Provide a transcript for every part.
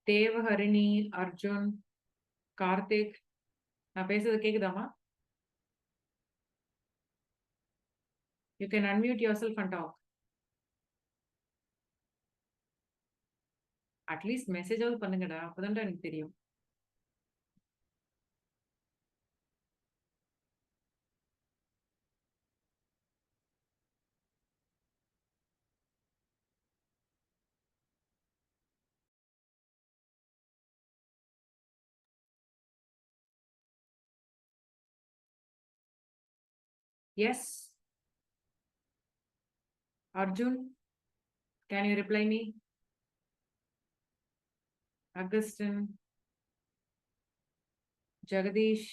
தேவஹரிணி, அர்ஜுன், கார்த்திக், நான் பேசுறது கேக்குதாமா? You can unmute yourself and talk. At least மெசேஜாவது பண்ணுங்கடா, அப்பதான்டா எனக்கு தெரியும். Yes, Arjun, can you reply me? Augustin, Jagadish,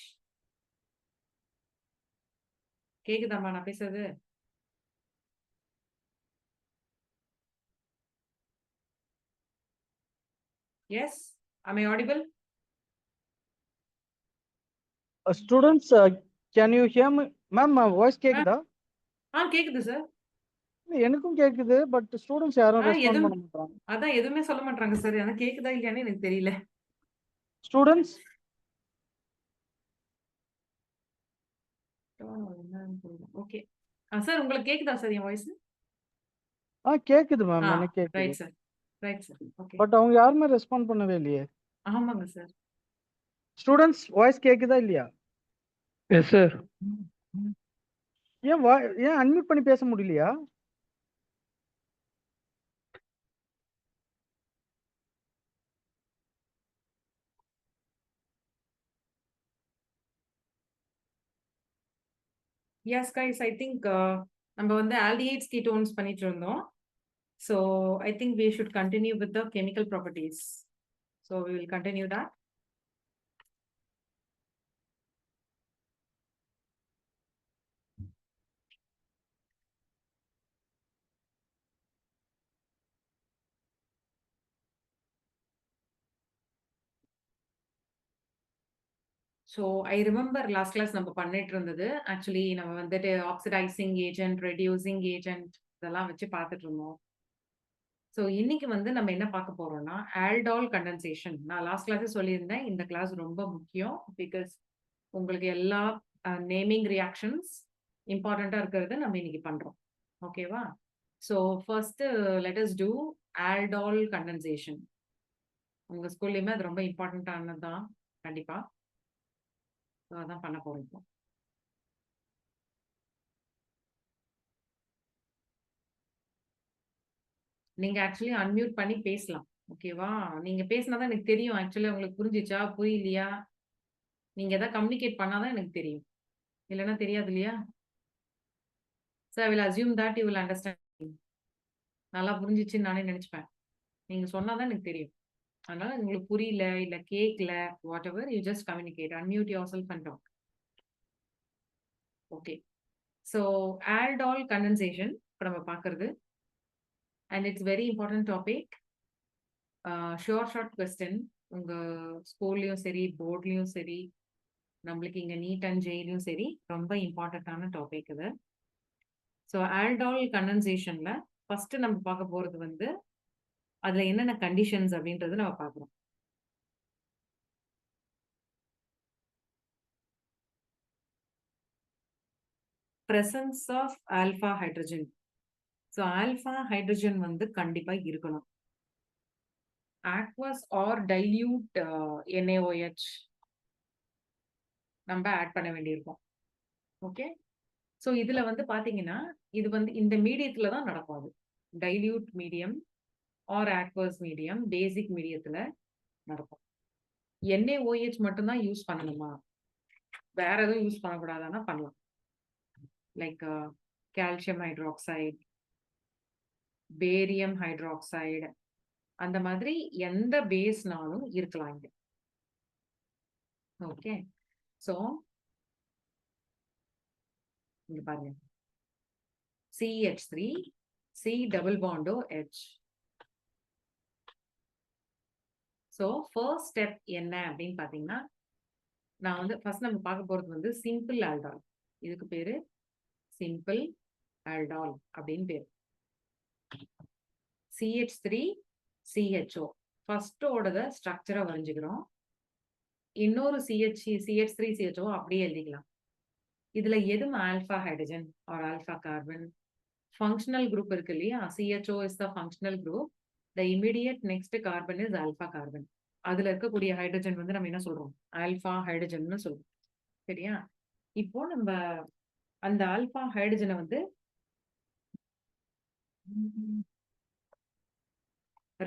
கேக்குதாம்மா நான் பேசுறது? Yes, am I audible? Students, can you hear me? Ma'am, voice கேக்குதா? கேக்குது சார். எனக்கும் கேக்குது, பட் ஸ்டூடண்ட்ஸ் யாரும் ரெஸ்பாண்ட் பண்ண மாட்டாங்க. அதான் எதுவுமே சொல்ல மாட்டாங்க சார். எனக்கு கேக்குதா இல்லையான்னு எனக்கு தெரியல. ஸ்டூடண்ட்ஸ் ஓகே சார், உங்களுக்கு கேக்குதா சார் என் வாய்ஸ்? கேக்குது மேம், எனக்கு கேக்குது. Right sir, right sir. Okay, but அவங்க யாருமே ரெஸ்பாண்ட் பண்ணவே இல்லையே. ஆமாங்க சார். ஸ்டூடண்ட்ஸ் வாய்ஸ் கேக்குதா இல்லையா? Yes sir. ஏன் அன்மியூட் பண்ணி பேச முடியலையா? Yes guys, I think நம்ம வந்து aldehydes ketones பண்ணிட்டு இருந்தோம். So I think we should continue with the chemical properties. So we will continue that. So I remember last class நம்ம பண்ணிட்டு இருந்தது ஆக்சுவலி நம்ம வந்துட்டு ஆக்சிடைசிங் ஏஜென்ட், ரெடியூசிங் ஏஜென்ட் இதெல்லாம் வச்சு பார்த்துட்டு இருந்தோம். ஸோ இன்னைக்கு வந்து நம்ம என்ன பார்க்க போறோம்னா ஆல்டால் கண்டென்சேஷன். நான் லாஸ்ட் கிளாஸே சொல்லியிருந்தேன், இந்த கிளாஸ் ரொம்ப முக்கியம். பிகாஸ் உங்களுக்கு எல்லா நேமிங் ரியாக்ஷன்ஸ் இம்பார்ட்டண்ட்டாக இருக்கிறது நம்ம இன்னைக்கு பண்றோம். ஓகேவா? So first let us do aldol condensation. உங்க ஸ்கூல்லையுமே அது ரொம்ப இம்பார்ட்டண்ட்டானது தான் கண்டிப்பா. அதான் பண்ண போறோம் இப்போ. நீங்க ஆக்சுவலி அன்மியூட் பண்ணி பேசலாம். ஓகேவா? நீங்க பேசினாதான் எனக்கு தெரியும் ஆக்சுவலி உங்களுக்கு புரிஞ்சிச்சா புரியலையா. நீங்க எதாவது கம்யூனிகேட் பண்ணாதான் எனக்கு தெரியும், இல்லைன்னா தெரியாது இல்லையா? So I will assume that you will understand. நல்லா புரிஞ்சிச்சுன்னு நானே நினைச்சுப்பேன். நீங்க சொன்னாதான் எனக்கு தெரியும். அதனால உங்களுக்கு புரியல இல்ல கேட்கல, whatever you just communicate, unmute yourself and talk. Okay, so aldol condensation இப்போ நம்ம பார்க்கறது. And it's very important topic. Short question உங்க ஸ்கூல்லையும் சரி, போர்ட்லயும் சரி, நம்மளுக்கு இங்க நீட் அண்ட் ஜெயிலையும் சரி, ரொம்ப இம்பார்ட்டன்டான டாபிக் இது. ஸோ ஆல்டால் கண்டென்சேஷன்ல ஃபர்ஸ்ட் நம்ம பார்க்க போறது வந்து அதுல என்னென்ன கண்டிஷன்ஸ் அப்படின்றது நம்ம பார்க்குறோம். Presence of alpha hydrogen. So alpha hydrogen வந்து கண்டிப்பா இருக்கணும். aqueous ஆர் டைல்யூட் NaOH நம்ம ஆட் பண்ண வேண்டியிருக்கும். ஓகே, ஸோ இதுல வந்து பாத்தீங்கன்னா இது வந்து இந்த மீடியத்துல தான் நடக்கும். அது dilute medium or aqueous medium, basic மீடியத்துல நடக்கும். NaOH மட்டும்தான் யூஸ் பண்ணணுமா, வேற எதுவும் யூஸ் பண்ணக்கூடாதுன்னா பண்ணலாம். Like calcium hydroxide, barium hydroxide, அந்த மாதிரி எந்த பேஸ்னாலும் இருக்கலாம் இங்க. ஓகே, ஸோ இங்க பாருங்க, CH3 C double bond OH. So first step என்ன அப்படின்னு பாத்தீங்கன்னா, நான் வந்து ஃபர்ஸ்ட் நம்ம பார்க்க போறது வந்து சிம்பிள் ஆல்டால். இதுக்கு பேரு சிம்பிள் ஆல்டால் அப்படின்னு பேரு. CH3 CHO. ஃபர்ஸ்ட்டோடத ஸ்ட்ரக்சரா வரைஞ்சுக்கிறோம். இன்னொரு CH3CHO அப்படியே எழுதிக்கலாம். இதுல எது alpha hydrogen or alpha carbon? Functional group இருக்கு இல்லையா? CHO is the functional group. The immediate next carbon is alpha carbon. அதுல இருக்கக்கூடிய ஹைட்ரஜன் வந்து நம்ம என்ன சொல்றோம்? ஆல்பா ஹைட்ரஜன்னு சொல்றோம். சரியா? இப்போ நம்ம அந்த ஆல்பா ஹைட்ரஜனை வந்து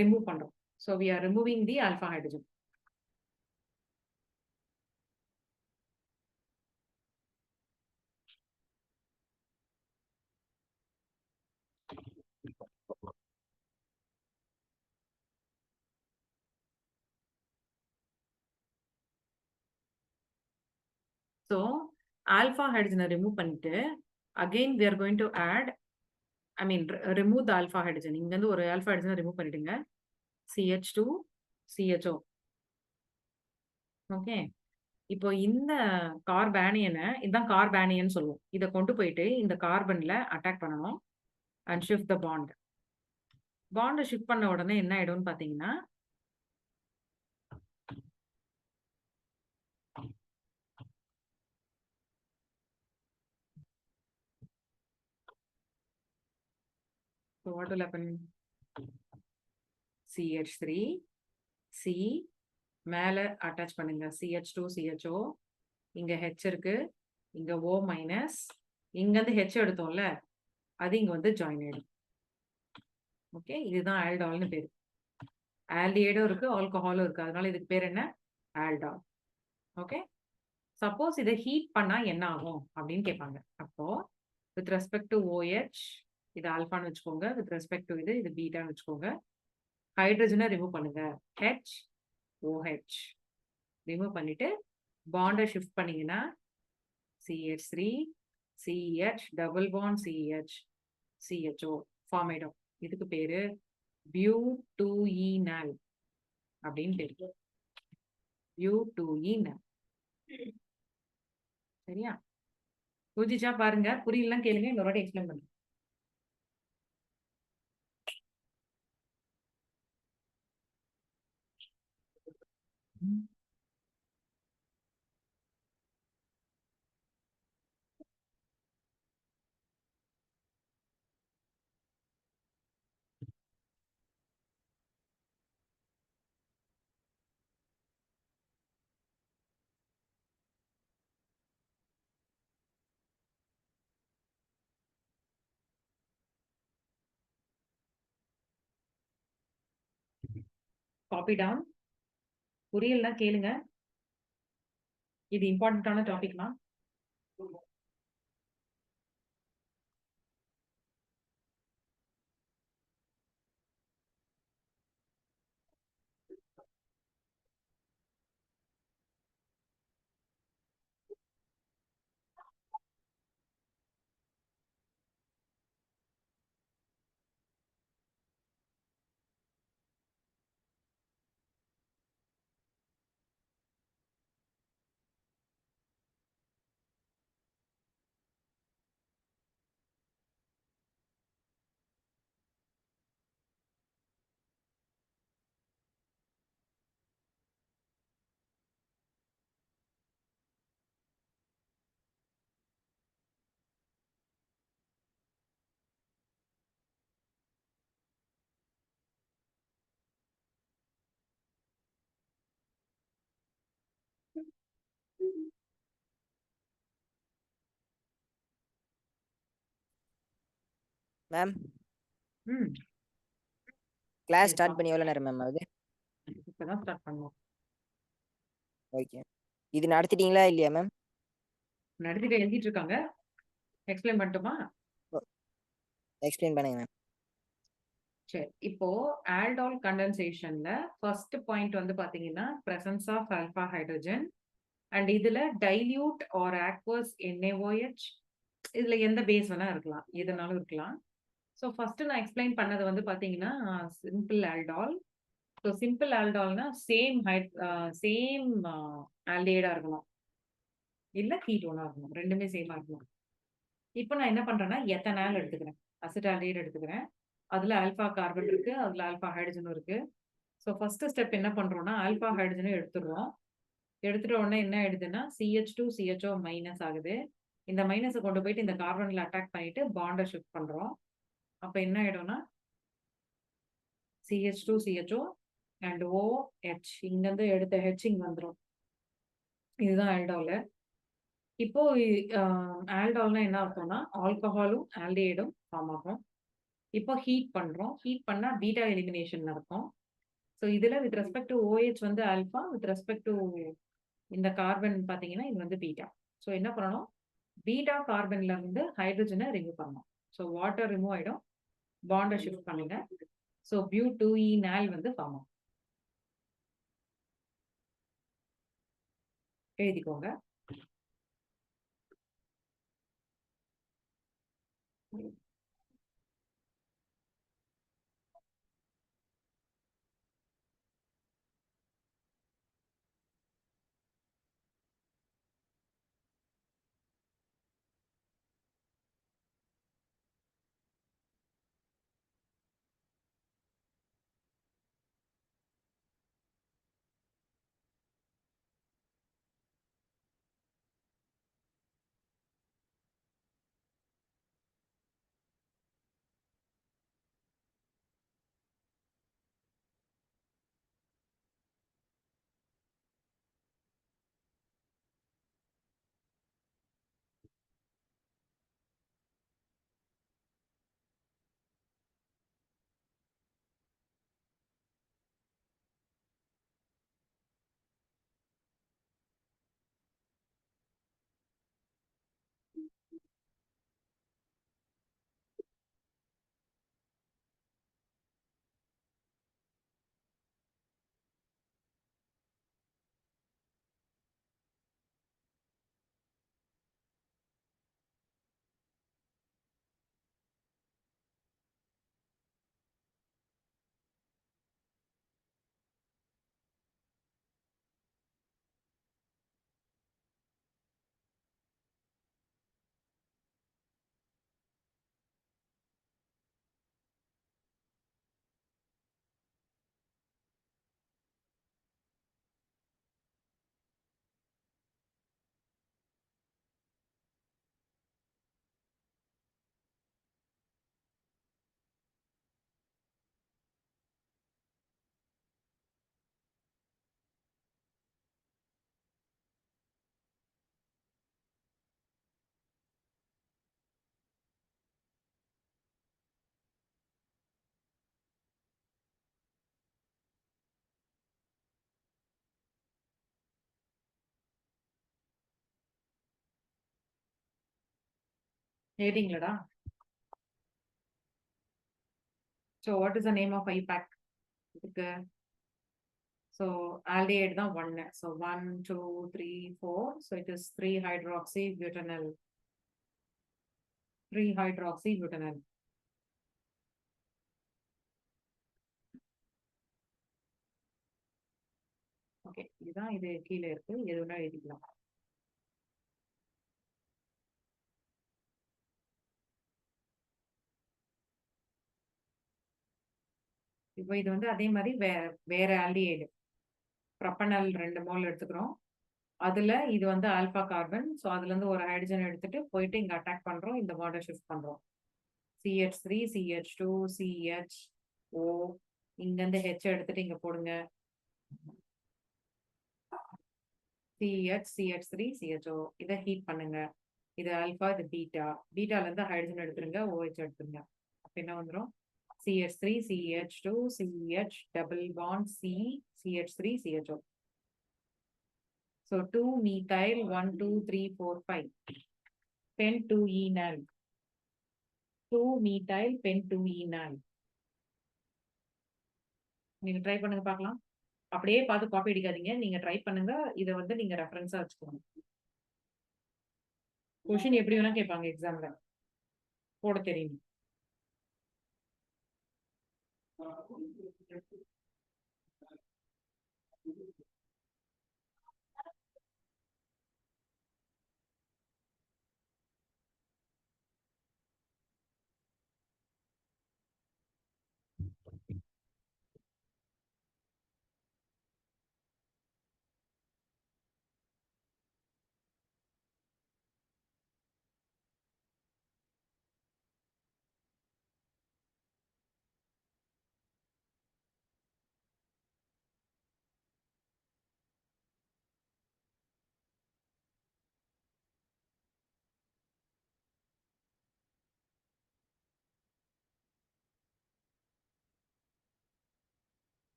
ரிமூவ் பண்றோம். So we are removing the alpha hydrogen. So alpha hydrogen remove பண்ணிட்டு again we are going to add, I mean remove the alpha hydrogen. இங்க இருந்து ஒரு alpha hydrogen remove பண்ணிடுங்க. CH2 CHO. ஓகே. இப்போ இந்த கார்பானியனை இதான் கார்பானியன் சொல்லுவோம். இதை கொண்டு போயிட்டு இந்த கார்பன்ல அட்டாக் பண்ணணும் and shift the bond. Bond shift பண்ண உடனே என்ன ஆயிடும்னு பாத்தீங்கன்னா so what will happen? CH3 C மேல அட்டாச் பண்ணுங்க. CH2 CHO, இங்க H இருக்கு, இங்க O மைனஸ், இங்க இருந்து H எடுத்தோம்ல அது இங்க வந்து ஜாயின் ஆயிடும். ஓகே, இதுதான் ஆல்டால்னு பேரு. ஆல்டிஹைடும் இருக்கு, ஆல்கஹாலும் இருக்கு, அதனால இதுக்கு பேர் என்ன? ஆல்டால். ஓகே, சப்போஸ் இதை ஹீட் பண்ணா என்ன ஆகும் அப்படின்னு கேட்பாங்க. அப்போ வித் ரெஸ்பெக்ட் டு OH இது ஆல்பான்னு வச்சுக்கோங்க, வித் ரெஸ்பெக்ட் டு இது பீட்டான்னு வச்சுக்கோங்க. ஹைட்ரஜனை ரிமூவ் பண்ணுங்க. HOH ரிமூவ் பண்ணிட்டு பாண்டை ஷிஃப்ட் பண்ணீங்கன்னா CH3 CH double bond CH CHO form ஆயிடும். இதுக்கு பேரு பியூட்டூயினால் அப்படின்னு பேரு. பியூட்டூயினால். சரியா? புரிஞ்சிச்சா பாருங்க, புரியலாம் கேளுங்க, இன்னொரு வாட்டி எக்ஸ்பிளைன் பண்ணுங்க. Copy down. புரியலன்னா கேளுங்க, இது இம்பார்ட்டன்டான டாபிக்லாம். மேம் ம் கிளாஸ் ஸ்டார்ட் பண்ணி எவ்வளோ நேரம் மேம் ஆகுது? இப்பதான் ஸ்டார்ட் பண்ணுவோம். ஓகே, இது நடத்திட்டீங்களா இல்லையா மேம்? நடத்திட்டு எழுதிட்டு இருக்காங்க. எக்ஸ்பிளைன் பண்ணட்டுமா? எக்ஸ்பிளைன் பண்ணுங்க மேம். சரி, இப்போ ஆல்டால் கண்டென்சேஷன்ல ஃபர்ஸ்ட் பாயிண்ட் வந்து பாத்தீங்கன்னா presence of alpha hydrogen and இதுல டைல்யூட் ஆர் ஆக்வஸ் NaOH, இதுல எந்த பேஸ் வேணா இருக்கலாம், எதுனாலும் இருக்கலாம். ஸோ ஃபர்ஸ்ட் நான் எக்ஸ்பிளைன் பண்ணது வந்து பாத்தீங்கன்னா சிம்பிள் ஆல்டால். ஸோ சிம்பிள் ஆல்டால்னா சேம் ஆல்டிஹைடா இருக்கணும், இல்ல கீட்டோனா இருக்கணும், ரெண்டுமே சேமா இருக்கணும். இப்போ நான் என்ன பண்றேன்னா எத்தனால் எடுத்துக்கிறேன், அசிட்டால்டிஹைடு எடுத்துக்கிறேன். அதுல ஆல்பா கார்பன் இருக்கு, அதுல ஆல்பா ஹைட்ரஜனும் இருக்கு. ஸோ ஃபர்ஸ்ட் ஸ்டெப் என்ன பண்றோம்னா ஆல்பா ஹைட்ரஜனை எடுத்துடுறோம். எடுத்துட்ட உடனே என்ன ஆயிடுதுன்னா CH2 CHO மைனஸ் ஆகுது. இந்த மைனஸை கொண்டு போயிட்டு இந்த கார்பன்ல அட்டாக் பண்ணிட்டு பாண்டை ஷிஃப்ட் பண்றோம். அப்ப என்ன ஆயிடும்னா CH2 CHO அண்ட் OH இங்கிருந்து எடுத்த H இங்க வந்துடும். இதுதான் ஆல்டோல். இப்போ ஆல்டோல்னா என்ன அர்த்தம்னா ஆல்கஹாலும் ஆல்டிஹைடும் ஃபார்ம் ஆகும். இப்போ ஹீட் பண்றோம். ஹீட் பண்ணா பீட்டா எலிமினேஷன் நடக்கும். ஸோ இதுல வித் ரெஸ்பெக்ட் டு OH வந்து ஆல்பா, வித் ரெஸ்பெக்ட் டு இந்த கார்பன் பாத்தீங்கன்னா இது வந்து பீட்டா. ஸோ என்ன பண்ணணும், பீட்டா கார்பன்ல இருந்து ஹைட்ரஜனை ரிமூவ் பண்ணணும். ஸோ வாட்டர் ரிமூவ் ஆயிடும், பாண்டை ஷிஃப்ட் பண்ணுங்க. ஸோ பியூ2ஈனால் வந்து ஃபார்ம் ஆகும். எழுதிக்கோங்க. எழுதிங்களா? So what is the name of IUPAC? இதுக்கு ஸோ ஆல்டிஹைட் தான் 1. So 1 2 3 4. So it is 3 hydroxy butanal. 3 hydroxy butanal. Okay, இதுதான் இது கீழே இருக்கு, எது வேணா எழுதிக்கலாம். இப்போ இது வந்து அதே மாதிரி வேற ஆல்டிஹைடு ப்ரொப்பனல் 2 மோல் எடுத்துக்கிறோம். அதுல இது வந்து ஆல்பா கார்பன். ஸோ அதுல இருந்து ஒரு ஹைட்ரஜன் எடுத்துட்டு போயிட்டு இங்க அட்டாக் பண்றோம், இந்த பாண்டை ஷிஃப்ட் பண்றோம். CH3 CH2 CHO, இங்க இருந்து H எடுத்துட்டு இங்க போடுங்க. CH3 CHO, இதை ஹீட் பண்ணுங்க. இது ஆல்பா, இது பீட்டா. பீட்டால இருந்து ஹைட்ரஜன் எடுத்துருங்க, OH எடுத்துருங்க. அப்ப என்ன வந்துடும், CH3 CH2 CH double bond C CH3 CHO. So 2 methyl 1 2 3 4 5 pen2enal. 2 methyl pen2enal. நீங்க ட்ரை பண்ணுங்க பார்க்கலாம். அப்படியே பார்த்து காப்பி அடிக்காதீங்க, நீங்க ட்ரை பண்ணுங்க. இதை வந்து நீங்க ரெஃபரன்ஸா வச்சுக்கோங்க. கொஷின் எப்படி வேணா கேட்பாங்க எக்ஸாம்ல, போட தெரியும்.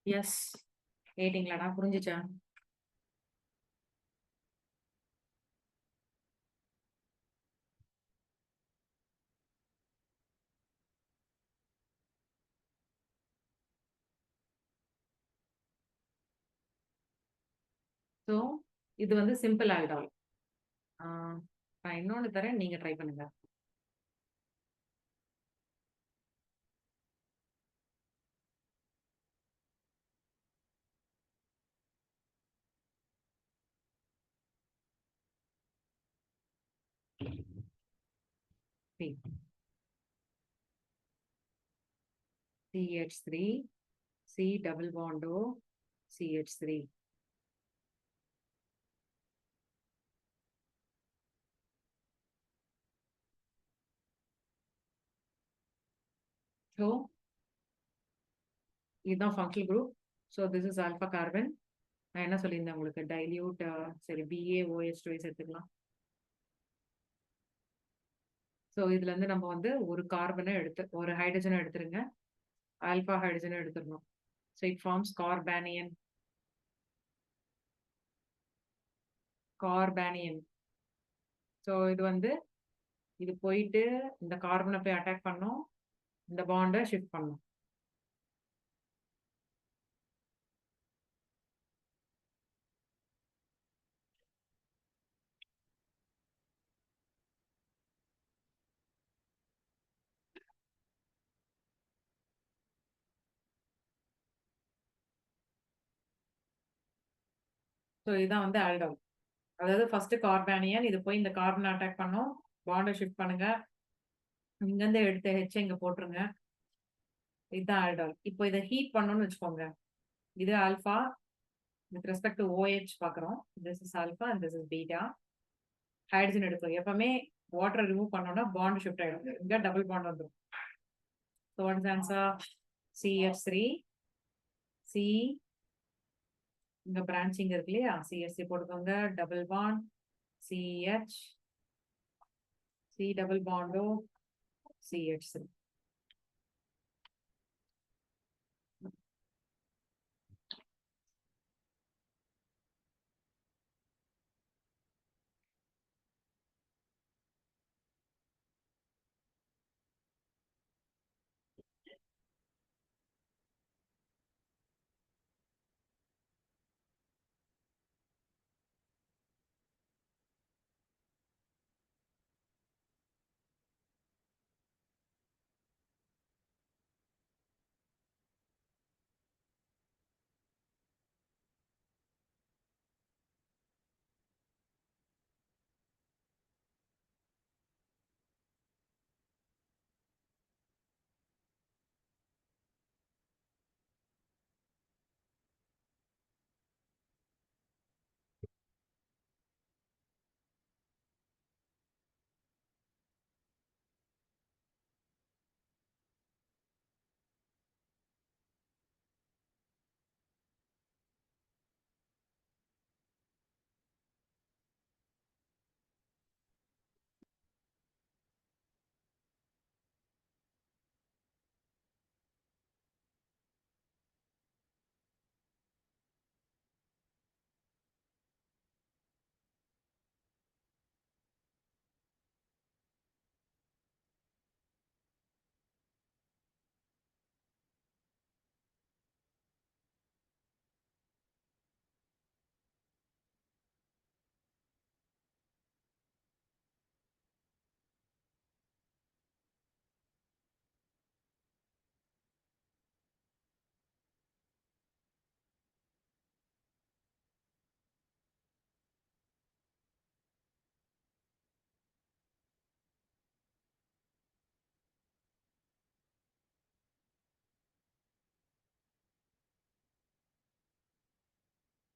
எஸ். கேட்டிங்களாடா? புரிஞ்சுச்சா? ஸோ இது வந்து சிம்பிள் ஆல்டால். நான் இன்னொன்னு தரேன், நீங்க ட்ரை பண்ணுங்க. See. CH3, C double bond O, CH3. So இதுதான் functional group. So this is alpha carbon. நான் என்ன சொல்லியிருந்தேன் உங்களுக்கு? டைல்யூட் சரி BaOH2 சேர்த்துக்கலாம். ஸோ இதுல இருந்து நம்ம வந்து ஒரு கார்பனை ஒரு ஹைட்ரஜனை எடுத்துருங்க. ஆல்ஃபா ஹைட்ரஜனை எடுத்துடணும். So it forms carbanion. So இது வந்து இது போயிட்டு இந்த கார்பனை போய் அட்டாக் பண்ணும், இந்த பாண்டை ஷிஃப்ட் பண்ணும். ஸோ இதுதான் வந்து ஆல்டோல். அதாவது ஃபர்ஸ்ட் கார்பானியன், இது போய் இந்த கார்பனை அட்டாக் பண்ணும், பாண்டை ஷிஃப்ட் பண்ணுங்க, இங்கிருந்து எடுத்த ஹெச் இங்க போட்டுருங்க. இதுதான் ஆல்டோல். இப்போ இதை ஹீட் பண்ணணும்னு வச்சுக்கோங்க. இது alpha with respect to OH பார்க்குறோம். This is alpha and this is beta. Hydrogen எடுக்கும். எப்பவுமே வாட்டரை ரிமூவ் பண்ணோம்னா பாண்ட் ஷிஃப்ட் ஆயிடும். இங்க டபுள் பாண்ட் வந்துடும். So what is answer? CH3 C. இங்க பிரான்ச்சிங் இருக்கு இல்லையா? CH3 போட்டுக்கோங்க. Double bond CH C double bond O CH3.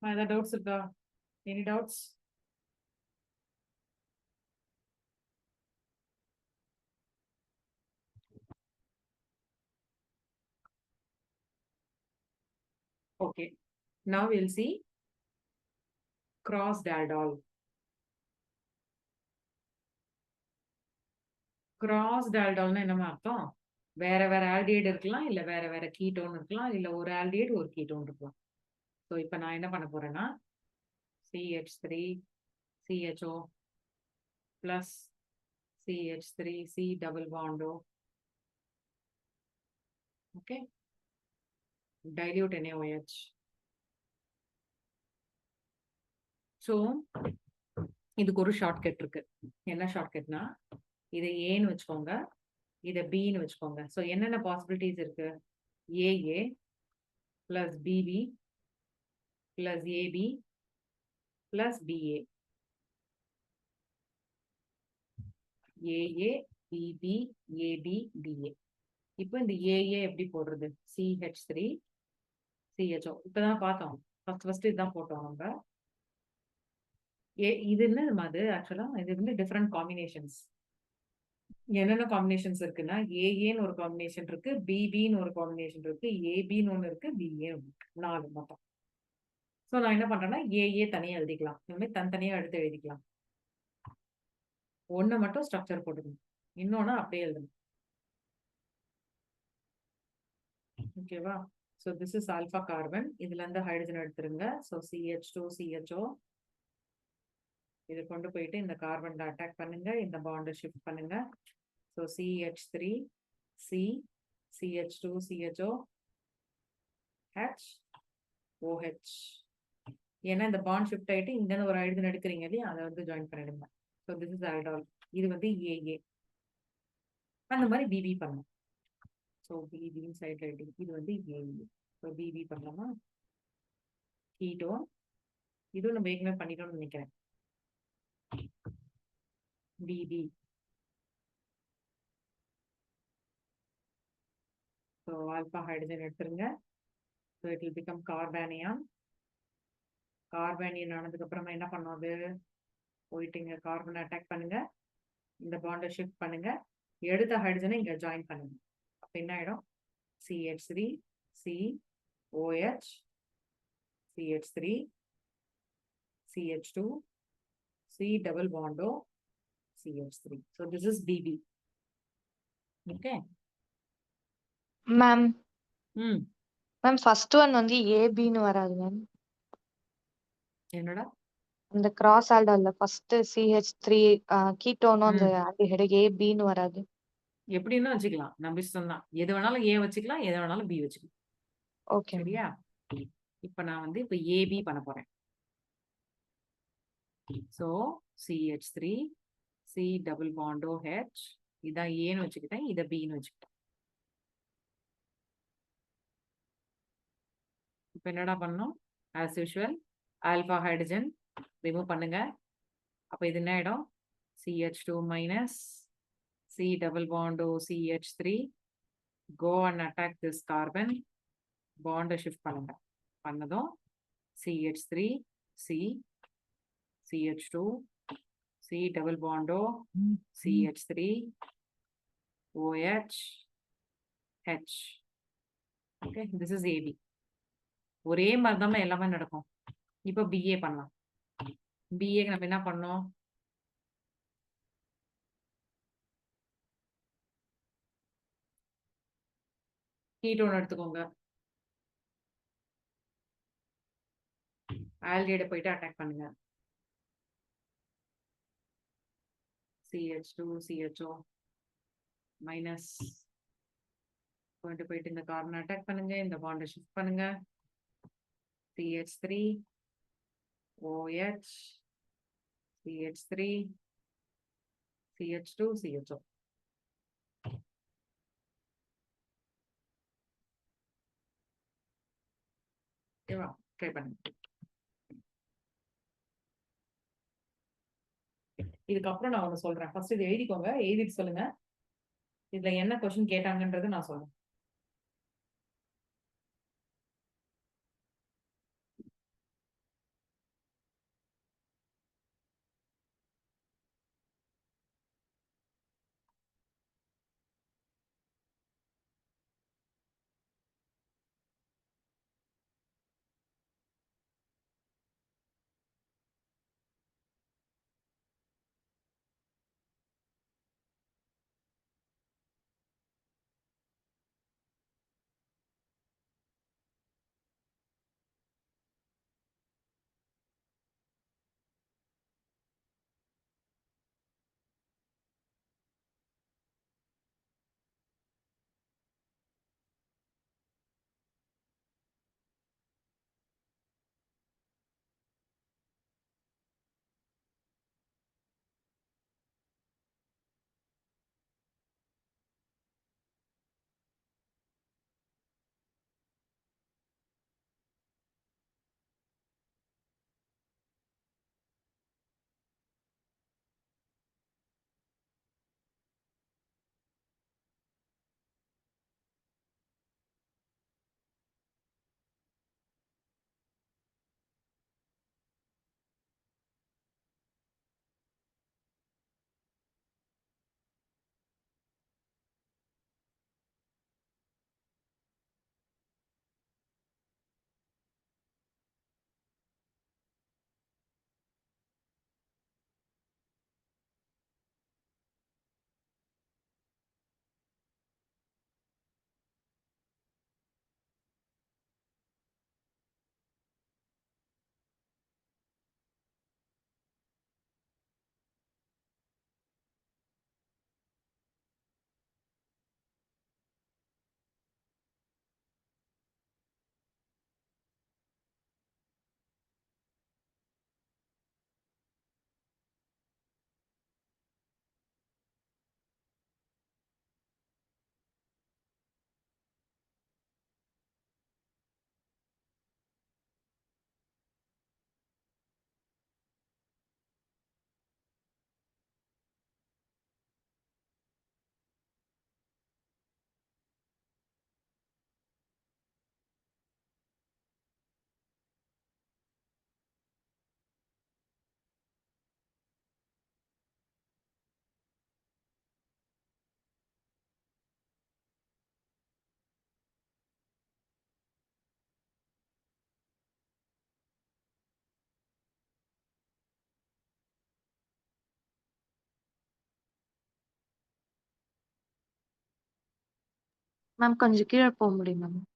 Other doubts இருக்கா? Any doubts? Okay. Now we'll see crossed aldol. Crossed aldolனா என்ன அர்த்தம்? வேற வேற ஆல்டிஹைடு இருக்கலாம், இல்ல வேற வேற கீட்டோன் இருக்கலாம், இல்ல ஒரு ஆல்டிஹைடு ஒரு கீட்டோன் இருக்கலாம். ஸோ இப்ப நான் என்ன பண்ண போறேன்னா, CH3 CHO plus CH3 C double bond O. Okay, dilute NaOH. So இதுக்கு ஒரு ஷார்ட்கட் இருக்கு. என்ன ஷார்ட்கட்னா, இதை ஏன்னு வச்சுக்கோங்க, இதை பின்னு வச்சுக்கோங்க. ஸோ என்னென்ன பாசிபிலிட்டிஸ் இருக்கு? AA plus BB plus AB plus BA. AA BB AB BA. இப்போ இந்த ஏஏ எப்படி போடுறது? CH3 CHO. இப்பதான் பார்த்தோம். ஃபர்ஸ்ட் இதுதான் போட்டோம் நம்ம. இது என்ன அது ஆக்சுவலா இது வந்து டிஃப்ரெண்ட் காம்பினேஷன்ஸ். என்னென்ன காம்பினேஷன்ஸ் இருக்குன்னா, ஏஏன்னு ஒரு காம்பினேஷன் இருக்கு, பிபின்னு ஒரு காம்பினேஷன் இருக்கு, ஏபின்னு ஒன்று இருக்கு, பிஏ 4 மொத்தம். ஸோ நான் என்ன பண்றேன்னா, ஏஏ தனியா எழுதிக்கலாம். இந்த மாதிரி தனித்தனியா எடுத்து எழுதிக்கலாம். ஒண்ணு மட்டும் ஸ்ட்ரக்சர் போட்டுக்கணும், இன்னொன்னு அப்படியே எழுதணும். ஓகேவா? So this is alpha carbon. இதுல இருந்து ஹைட்ரஜன் எடுத்துருங்க. So CH2 CHO. இதை கொண்டு போயிட்டு இந்த கார்பன்ல அட்டாக் பண்ணுங்க, இந்த பாண்டை ஷிஃப்ட் பண்ணுங்க. So CH3 C CH2 CHO H OH. ஏன்னா இந்த பாண்ட் ஷிஃப்ட் ஆயிட்டு இங்க இருந்து ஒரு ஹைட்ரஜன் எடுக்கிறீங்க இல்லையா, அதை வந்து ஜாயின் பண்ணிடுங்க. So this is aldol. இது வந்து ஏஏ. அந்த மாதிரி பிபி பண்ணணும். ஸோ பிபின்னு சைட்ல எழுதி, இது வந்து ஏஏ. ஸோ பிபி பண்ணலாமா? கீட்டோன். இதுவும் நம்ம ஏற்கனவே பண்ணிட்டோம்னு நினைக்கிறேன். பிபி. ஸோ ஆல்பா ஹைட்ரஜன் எடுத்துருங்க. So it will become கார்பானியான். Carbanion ஆனதுக்கு அப்புறமா என்ன பண்ணும்? அது போயிட்டு இங்க கார்பன் அட்டாக் பண்ணுங்க, இந்த பாண்டை ஷிஃப்ட் பண்ணுங்க, எடுத்த ஹைட்ரஜனை இங்க ஜாயின் பண்ணுங்க. அப்ப என்ன ஆயிடும்? CH3 C OH CH3 CH2 C double bond O CH3. So this is BB. Okay. Ma'am ம் மேம் ஃபர்ஸ்ட் ஒன் வந்து ஏபின்னு வராது மேம். என்னடா? அந்த கிராஸ் ஆல்டர்ல ஃபர்ஸ்ட் CH3 கீட்டோனும் அந்த ம் ஆல்டிஹைடு ஏபின்னு வராது. எப்படின்னு வச்சுக்கலாம், நம்ம இஷ்டம் தான். எது வேணாலும் ஏ வச்சுக்கலாம், எது வேணாலும் பி வச்சுக்கலாம். Okay ma'am. சரியா? இப்ப நான் வந்து இப்ப ஏபி பண்ண போறேன். So CH3 C double bond OH. இதான் ஏன்னு வச்சுக்கிட்டேன், இதை பின்னு வச்சுக்கிட்டேன். இப்ப என்னடா பண்ணணும்? As usual alpha hydrogen remove பண்ணுங்க. அப்ப இது என்ன ஆயிடும்? CH2 minus C double bond O CH3. Go and attack this carbon. Bond shift பண்ணுங்க. பண்ணதும் CH3 C CH2 C double bond O CH3 OH H. Okay, this is AB. ஒரே மாதிரி தான் எல்லாமே நடக்கும். இப்போ BA பண்ணலாம். BA நம்ம என்ன பண்ணோம்? கீட்டோன் எடுத்துக்கோங்க. ஆல்டிஹைட போயிட்டு அட்டாக் பண்ணுங்க. CH2 CHO மைனஸ் கொண்டு போயிட்டு இந்த கார்பன் அட்டாக் பண்ணுங்க, இந்த பாண்டை ஷிஃப்ட் பண்ணுங்க. CH3 OH CH3 CH2 CHO. ஓகேவா? ட்ரை பண்ணுங்க. இதுக்கப்புறம் நான் ஒண்ணு சொல்றேன். ஃபர்ஸ்ட் இது எழுதிக்கோங்க, எழுதிட்டு சொல்லுங்க. இதுல என்ன கொஸ்டின் கேட்டாங்கன்றது நான் சொல்றேன். மேம் கொஞ்சம் கீழ போ முடியுமா மேம்?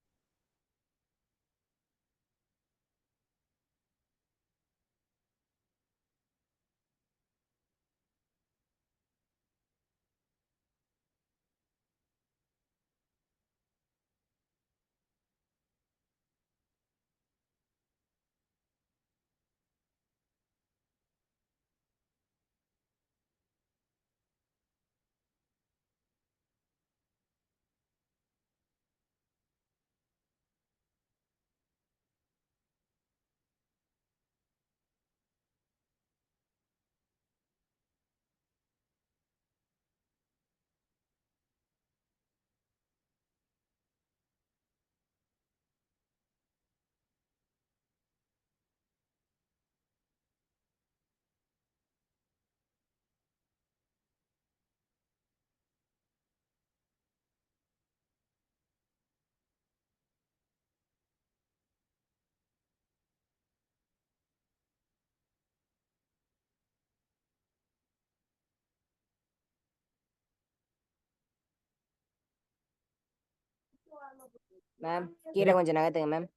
மேம் கீழே கொஞ்சம் நகர்த்துங்க மேம்.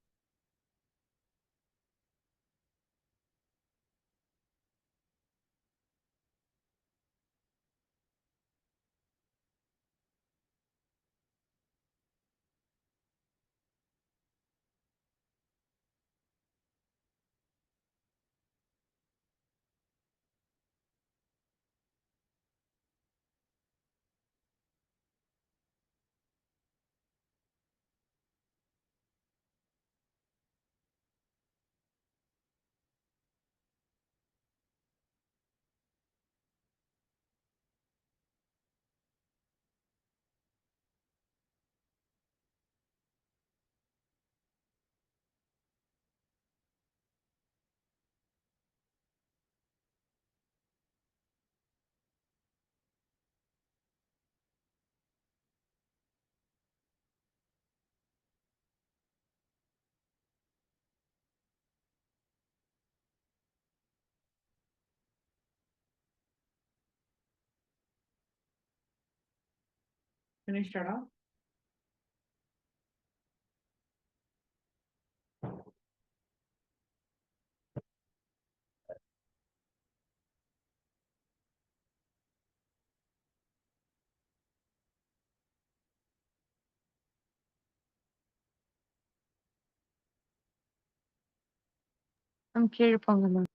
ஃபினிஷ்டடா? மேம் கீழ போங்க மேம்.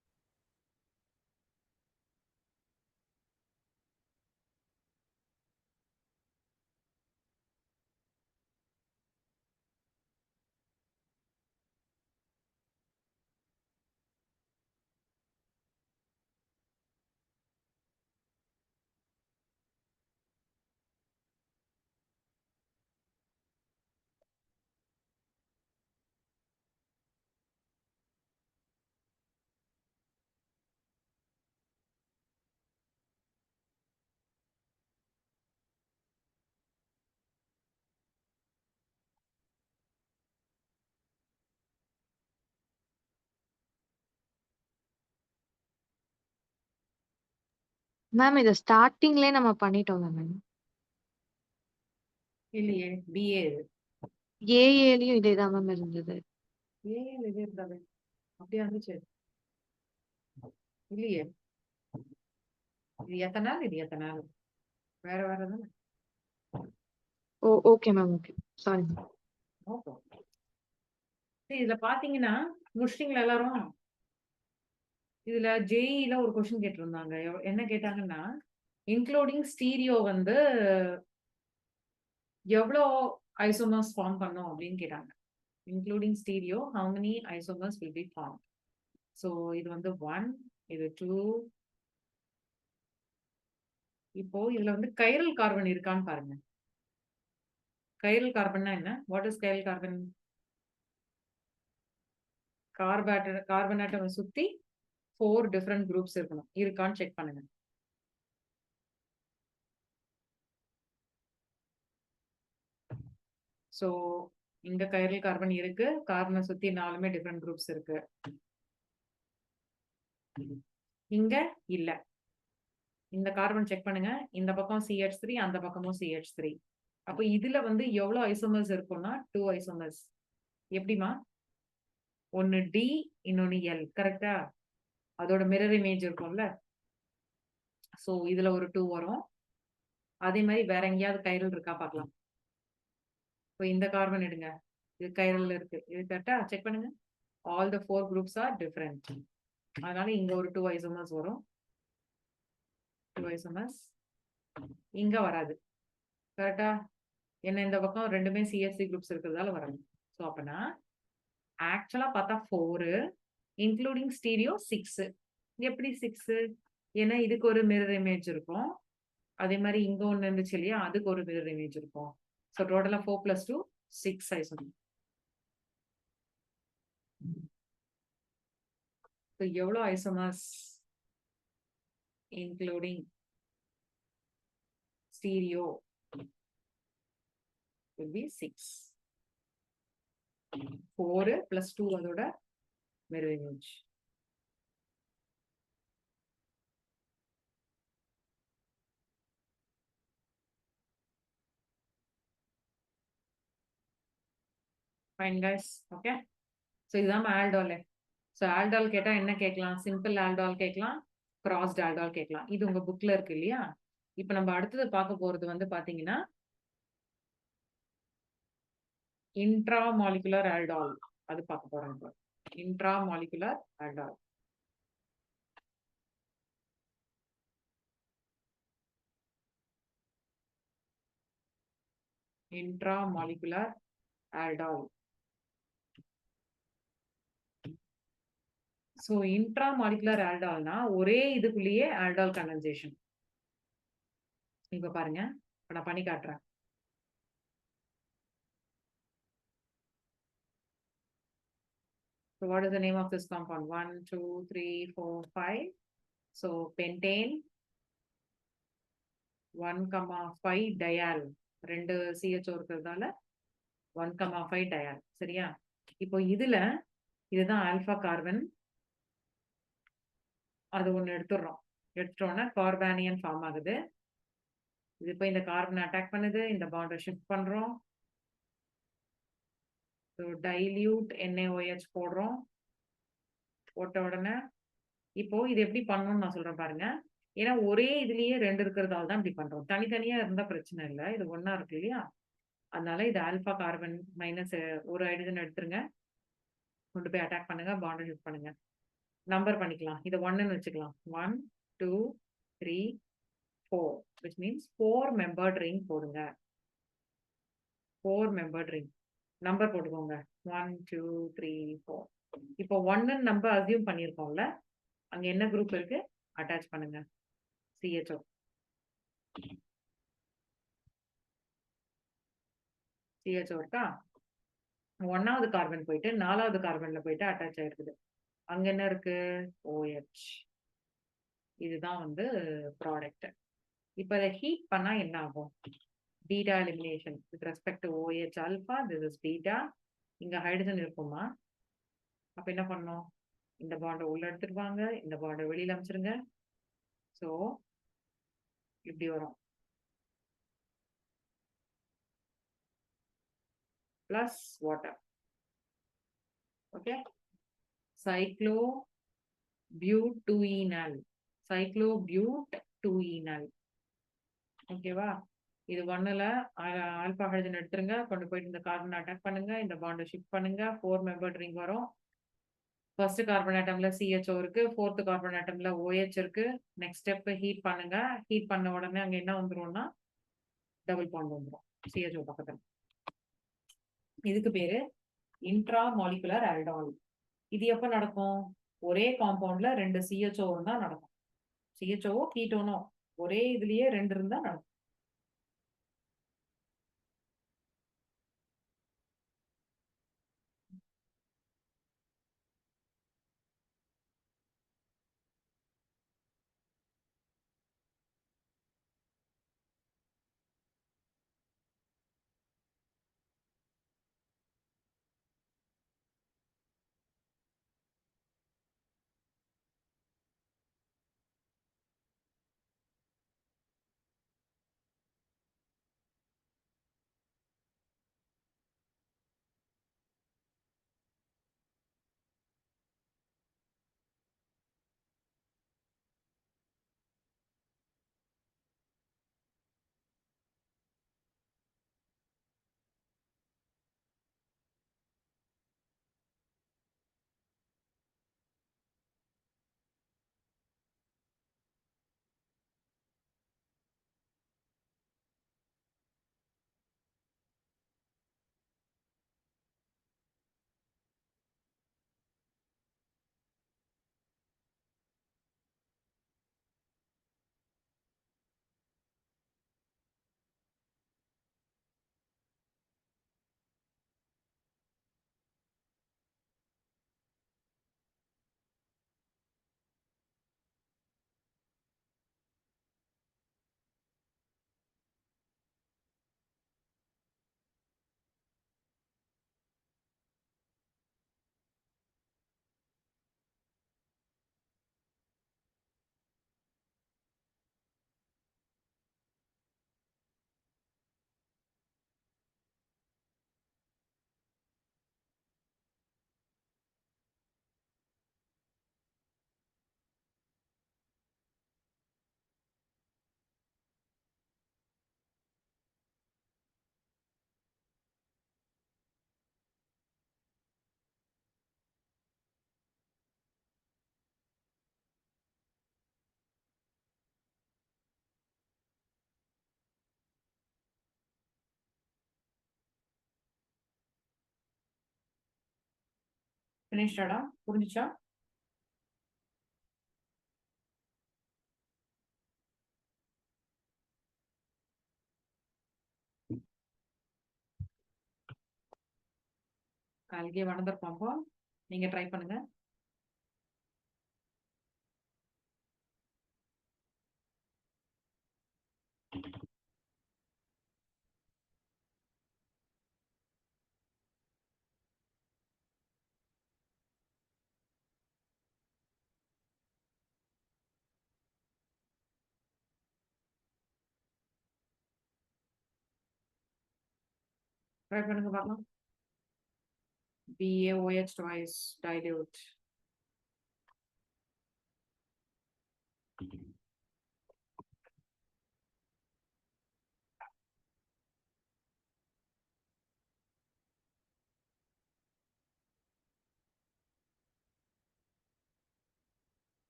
மேம் இது ஸ்டார்ட்டிங்லயே நம்ம பண்ணிட்டோம்ல மேம். இல்லையே, பிஏ இது. ஏஏலயும் இதேதான் மேம் இருந்தது. ஏஏல இது இருந்தாவே அப்படியா இருந்துச்சு? இல்லையே, இது எத்தனை நாள், இது எத்தனை நாள், வேற வேற தானே. Okay ma'am, okay. Sorry ma'am. Okay. இதுல பாத்தீங்கன்னா முடிச்சிட்டீங்களா எல்லாரும்? இதுல ஜேஇல ஒரு கொஸ்டின் கேட்டிருந்தாங்க. என்ன கேட்டாங்கன்னா, இன்க்ளூடிங் ஸ்டீரியோ வந்து எவ்வளோ ஐசோமர்ஸ் ஃபார்ம் பண்ணும் அப்படின்னு கேட்டாங்க. Including stereo how many isomers will be formed? So இது வந்து 1, இது 2. இப்போ இதுல வந்து கைரல் கார்பன் இருக்கான்னு பாருங்க. கைரல் கார்பன்னா என்ன? What is chiral carbon? Carbon atom சுத்தி 4 டிஃபரெண்ட் குரூப்ஸ் இருக்கணும். இருக்கான்னு செக் பண்ணுங்க. ஸோ இங்க கைரல் கார்பன் இருக்கு. கார்பனை சுத்தி 4மே டிஃபரெண்ட் குரூப்ஸ் இருக்கு. இங்க இல்ல. இந்த கார்பன் செக் பண்ணுங்க. இந்த பக்கம் CH3, அந்த பக்கமும் CH3. அப்ப இதுல வந்து எவ்வளவு ஐசோமர்ஸ் இருக்கும்னா 2 ஐசோமர்ஸ். எப்படிமா? ஒன்னு டி, இன்னொன்னு எல். கரெக்டா? அதோட மிரர் இமேஜ் இருக்கும்ல. சோ இதுல ஒரு 2 வரும். அதே மாதிரி வேற எங்கேயாவது கைரல் இருக்கா பார்க்கலாம். இப்போ இந்த கார்பன் எடுங்க. இது கைரல்ல இருக்கு. இது கரெக்டா? செக் பண்ணுங்க. All the 4 groups are different. அதனால இங்க ஒரு 2 ஐசோமர்ஸ் வரும். 2 ஐசோமர்ஸ். இங்க வராது. கரெக்டா? என்ன இந்த பக்கம் ரெண்டுமே CH3 குரூப்ஸ் இருக்கிறதால வராது. சோ அப்பனா ஆக்சுவலா பார்த்தா 4 இன்க்ளூடிங் ஸ்டீரியோ 6. எப்படி 6? ஏன்னா இதுக்கு ஒரு மிரர் இமேஜ் இருக்கும். அதே மாதிரி இங்க ஒண்ணு இருந்துச்சு இல்லையா? அதுக்கு ஒரு மிரர் இமேஜ் இருக்கும். சோ டோட்டலா 4 + 2 6 ஐசோமர். So எவ்வளவு isomers including stereo will be 6. 4 + 2 அதோட mirror image. Fine guys. Okay. So இதுதான் ஆல்டால். ஸோ ஆல்டால் கேட்டா என்ன கேட்கலாம்? சிம்பிள் ஆல்டால் கேட்கலாம், கிராஸ்ட் ஆல்டால் கேட்கலாம். இது உங்க புக்ல இருக்கு இல்லையா? இப்ப நம்ம அடுத்தது பார்க்க போறது வந்து பாத்தீங்கன்னா இன்ட்ரா மாலிகுலர் ஆல்டால். அது பார்க்க போறோம் இப்போ. Intramolecular aldol. Intramolecular aldol. So intramolecular ஆல்டால்னா ஒரே இதுக்குள்ளேயே ஆல்டால் கண்டென்சேஷன். இப்ப பாருங்க, இப்ப நான் பண்ணி காட்டுறேன். So what is the name of this compound? 1, 2, 3, 4, 5. So pentane 1,5 dial. 2 CHO இருக்கிறதால 1,5 dial. சரியா? இப்போ இதுதான் ஆல்பா கார்பன். அது ஒண்ணு எடுத்துடுறோம். எடுத்துட்டோம்னா கார்பானியன் ஃபார்ம் ஆகுது. இது இப்போ இந்த கார்பன் அட்டாக் பண்ணுது. இந்த பாண்டை ஷிஃப்ட் பண்றோம். ஸோ டைல்யூட் NaOH போடுறோம். போட்ட உடனே இப்போ இது எப்படி பண்ணணும்னு நான் சொல்றேன் பாருங்க. ஏன்னா ஒரே இதுலயே 2 இருக்கிறதால தான் இப்படி பண்றோம். தனித்தனியா இருந்தா பிரச்சனை இல்லை. இது ஒண்ணா இருக்கு இல்லையா? அதனால இது ஆல்பா கார்பன் மைனஸ் ஒரு ஹைட்ரஜன் எடுத்துருங்க. கொண்டு போய் அட்டாக் பண்ணுங்க. பாண்டை ஷிஃப்ட் பண்ணுங்க. நம்பர் பண்ணிக்கலாம். இதை 1ன்னு வச்சுக்கலாம். 1, 2, 3, 4. which means 4 membered ring போடுங்க. 4 membered ring. நம்பர் போட்டுக்கோங்க. 1, 2, 3, 4. இப்போ 1ன்னு நம்ம அசியூம் பண்ணியிருக்கோம்ல, அங்க என்ன குரூப் இருக்கு? அட்டாச் பண்ணுங்க. CHO. CHO இருக்கா? 1வது கார்பன் போயிட்டு 4வது கார்பன்ல போயிட்டு அட்டாச் ஆயிருக்குது. அங்க என்ன இருக்கு? OH. இதுதான் வந்து ப்ராடக்ட். இப்ப இதை ஹீட் பண்ணா என்ன ஆகும்? Beta elimination with respect to OH alpha. This is beta. இங்க ஹைட்ரஜன் இருக்குமா? அப்ப என்ன பண்ணணும்? இந்த பாண்டை உள்ள எடுத்துட்டு வாங்க. இந்த பாண்டை வெளியில அமைச்சிருங்க. சோ இப்படி வரும். plus water. Okay. Cyclobuteenal. Cyclobuteenal. ஓகேவா? இது 1ல ஆல்பா ஹைட்ரஜன் எடுத்துருங்க. கொண்டு போயிட்டு இந்த கார்பன் அட்டாக் பண்ணுங்க. இந்த பாண்டை ஷிஃப்ட் பண்ணுங்க. 4 மெம்பர்ட் ரிங் வரும். ஃபர்ஸ்ட் கார்பன் ஆட்டம்ல CHO இருக்கு. 4th கார்பன் ஆட்டம்ல OH இருக்கு. நெக்ஸ்ட் ஸ்டெப் ஹீட் பண்ணுங்க. ஹீட் பண்ண உடனே அங்க என்ன வந்துரும்னா டபுள் பாண்ட் வந்துரும் CHO பக்கத்துல. இதுக்கு பேரு இன்ட்ரா மாலிகுலர் ஆல்டால். இது எப்ப நடக்கும்? ஒரே காம்பவுண்ட்ல 2 CHO இருந்தா நடக்கும். CHO கீட்டோனோ ஒரே இதுலயே 2 இருந்தா நடக்கும். ஃபினிஷ்டா? புரிஞ்சுச்சா? கால்கே வளர்ந்துருப்போம். நீங்க ட்ரை பண்ணுங்க. ட்ரை பண்ணுங்க பார்க்கலாம். BaOH twice dilute.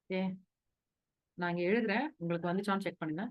ஓகே. நான் இங்க எழுதுறேன். உங்களுக்கு வந்துச்சான்னு செக் பண்ணுங்க.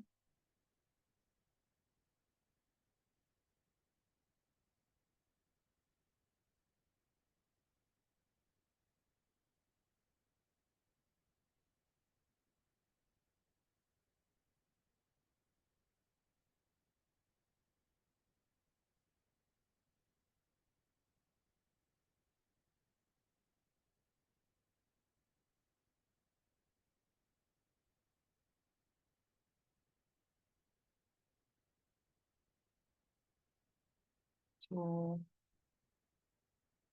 ஸோ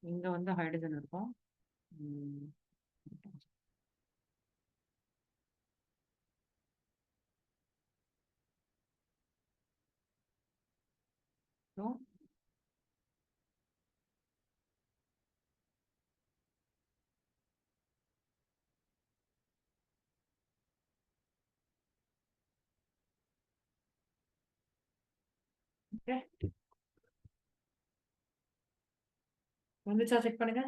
இங்க வந்து ஹைட்ரஜன் இருக்கும். ம். So okay. வந்துச்சா செக் பண்ணுங்க.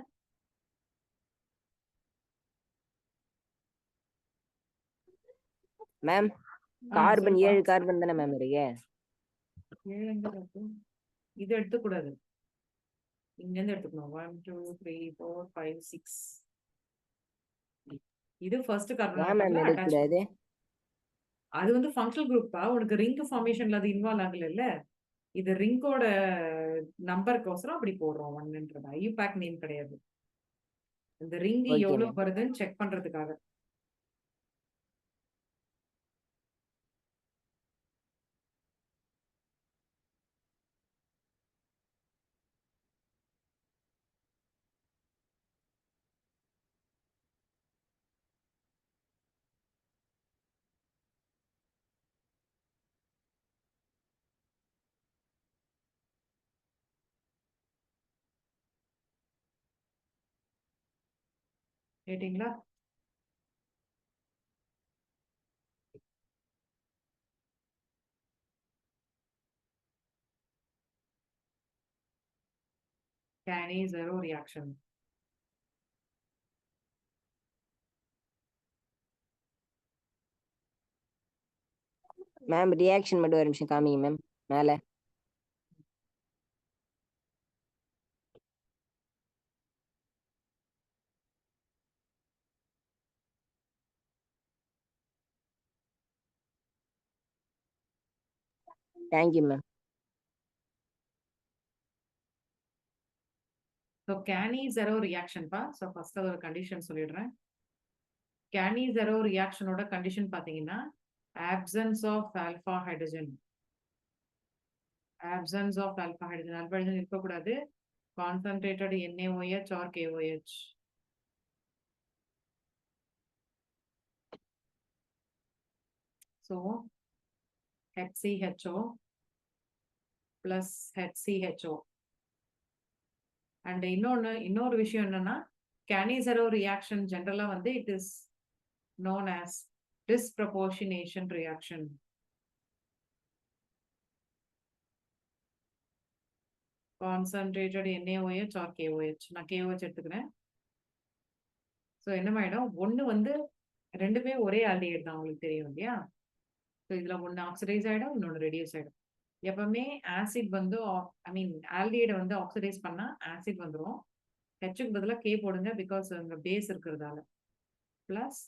மேம் கார்பன் 7 கார்பன் தானே மேம் இருக்கு? 7 எங்க இருக்கு? இது எடுத்துக்கூடாது. இங்கேருந்து எடுத்துக்கணும். 1 2 3 4 5 6. இது ஃபர்ஸ்ட் கார்பன் ஏன் மேம் அட்டாச்மெண்ட். எடுக்கக்கூடாது? அது வந்து ஃபங்க்ஷனல் குரூப்பா, உனக்கு ரிங் ஃபார்மேஷன்ல அது இன்வால்வ் ஆகல. இது ரிங்கோட நம்பருக்கோசரம் அப்படி போடுறோம். 1ன்றது ஐயூபேக் நேம் கிடையாது. இந்த ரிங் ஓகே எவ்வளவு மேம். வருதுன்னு செக் பண்றதுக்காக. கேட்டீங்களா? Can zero reaction. Ma'am reaction மட்டும் ஒரு நிமிஷம் காமிங்க மேம் மேல. Thank you ma'am. So Cannizzaro ரியாக்ஷன்ப்பா. ஸோ ஃபர்ஸ்ட் ஒரு கண்டிஷன் சொல்லிடுறேன். கேனி ஜெரோ ரியாக்ஷனோட கண்டிஷன் பார்த்தீங்கன்னா absence of alpha hydrogen. Absence of alpha hydrogen. Alpha hydrogen இருக்கக்கூடாது. Concentrated NaOH or KOH. So HCHO plus HCHO. And இன்னொரு விஷயம் என்னன்னா கேனிசரோ ரியாக்ஷன் ஜென்ரலா வந்து it is known as டிஸ்ப்ரப்போர்ஷனேஷன் reaction. Concentrated NaOH or KOH. நான் KOH எடுத்துக்கிறேன். So என்னமாயிடும், ஒன்று வந்து ரெண்டுமே ஒரே ஆல்டிஹைட் தான், உங்களுக்கு தெரியும் இல்லையா? ஸோ இதில் ஒன்று ஆக்சிடைஸ் ஆகிடும், இன்னொன்று ரெடியூஸ் ஆகிடும். எப்பவுமே ஆசிட் வந்து ஐ மீன் ஆல்டிஹைடை வந்து ஆக்சிடைஸ் பண்ணால் ஆசிட் வந்துடும். ஹெச்சுக்கு பதிலாக கே போடுங்க, பிகாஸ் அங்கே பேஸ் இருக்கிறதால. ப்ளஸ்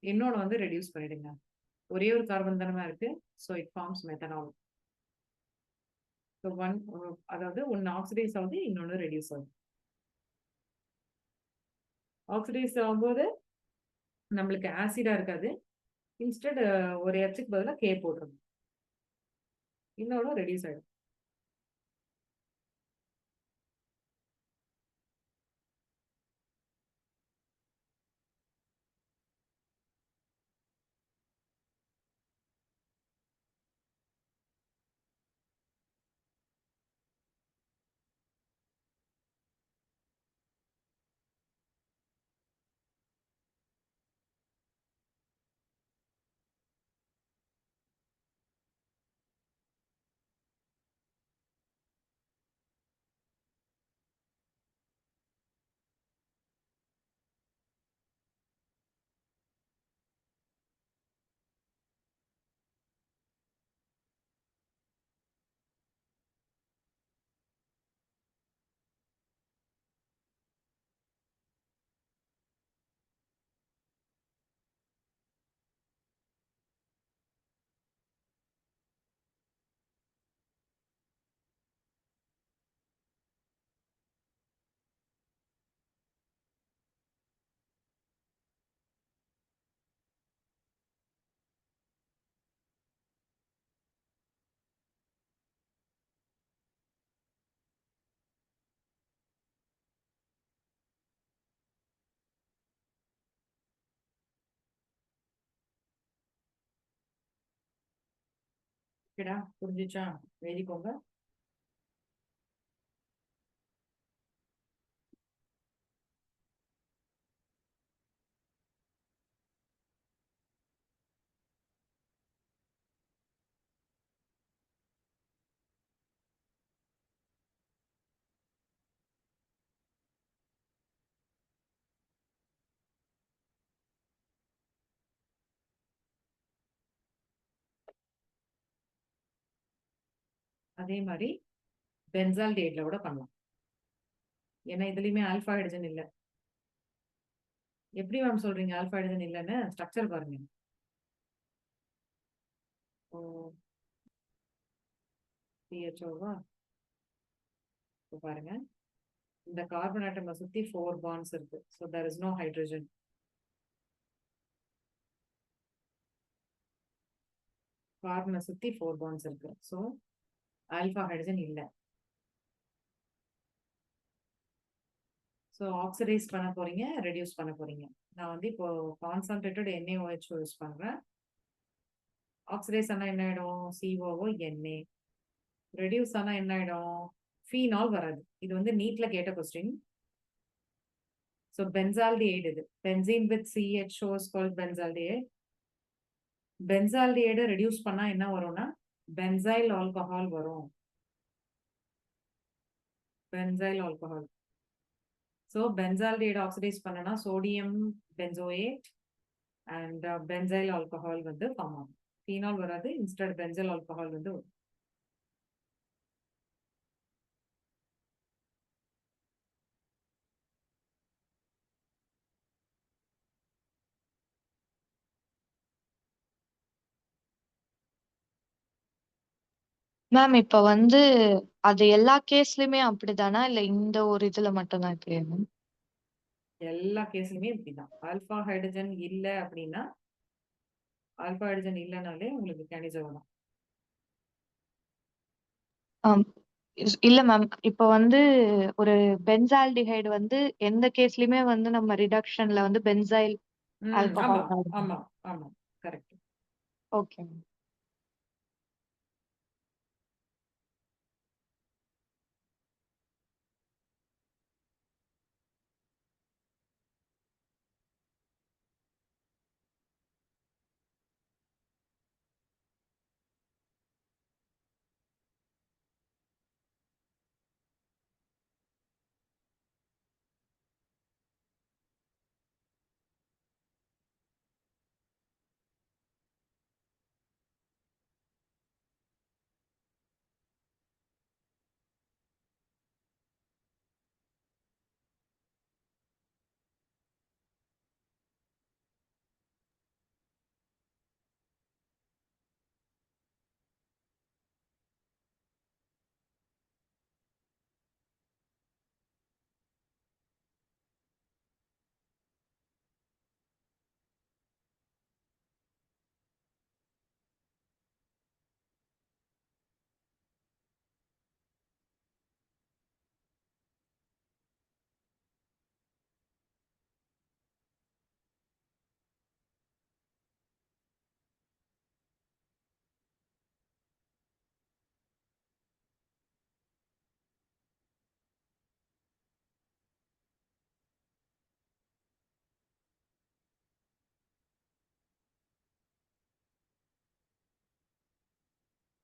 இன்னொன்று வந்து ரெடியூஸ் பண்ணிடுங்க. ஒரே ஒரு கார்பன் தானமா இருக்கு. So it forms methanol. So அதாவது ஒன்று ஆக்சிடைஸ் ஆகுது, இன்னொன்று ரெடியூஸ் ஆகுது. ஆக்சிடைஸ் ஆகும்போது நம்மளுக்கு ஆசிடா இருக்காது. இன்ஸ்டெட் ஒரு ஹெச்சுக்கு பதிலாக கே போடுறோம், இன்னொன்று ரெடியூஸ் ஆகிடும். ஓகேடா, புரிஞ்சிச்சா? எழுதிக்கோங்க. அதே மாதிரி பென்சால்டேட்ல கூட பண்ணலாம். ஏன்னா இதுலயுமே ஆல்ஃபா ஹைட்ரஜன் இல்லை. எப்படி மேம் சொல்றீங்க ஆல்ஃபா ஹைட்ரஜன் இல்லைன்னு? ஸ்ட்ரக்சர் பாருங்க. ஓ CHOவா? பாருங்க, இந்த கார்பன் ஆட்டமை சுத்தி 4 பாண்ட்ஸ் இருக்கு. So there is no hydrogen. கார்பனை சுத்தி 4 பாண்ட்ஸ் இருக்கு. ஸோ ஆல்ஃபா ஹைட்ரஜன் இல்லை. ஸோ ஆக்சிடைஸ் பண்ண போறீங்க, ரெடியூஸ் பண்ண போறீங்க. நான் வந்து இப்போ கான்சன்ட்ரேட்டட் NaOH யூஸ் பண்றேன். ஆக்சிடைஸ் ஆனா என்ன ஆயிடும்? COO Na. ரெடியூஸ் ஆனா என்ன ஆயிடும்? ஃபீனால் வராது. இது வந்து நீட்ல கேட்ட கொஸ்டின். ஸோ பென்சால்டிஹைடு, இது benzene with CHO is called benzaldehyde. பென்சால்டிஹைடை ரெடியூஸ் பண்ணா என்ன வரும்னா பென்சைல் ஆல்கஹால் வரும். Benzyl alcohol. So benzaldehyde oxidise பண்ணனா sodium benzoate and benzyl alcohol வந்து ஃபார்ம் ஆகும். ஃபீனால் வராது, இன்ஸ்டெட் பென்சைல் ஆல்கஹால் வந்து வரும். மேம் இப்ப வந்து அது எல்லா கேஸ்லயுமே அப்படிதானா இல்ல இந்த ஒரு இதுல மட்டும் தான் இப்படியா மேம்? எல்லா கேஸ்லயுமே இப்படிதான். ஆல்பா ஹைட்ரஜன் இல்ல அப்படின்னா, ஆல்பா ஹைட்ரஜன் இல்லனாலே உங்களுக்கு கேனிசோ தான். ஆம். இல்ல மேம் இப்ப வந்து ஒரு பென்சால்டிஹைடு வந்து எந்த கேஸ்லயுமே வந்து நம்ம ரிடக்ஷன்ல வந்து பென்சைல் ஆமா, ஆல்கஹால் தான். ஆமா, ஆமா. கரெக்ட். Okay ma'am.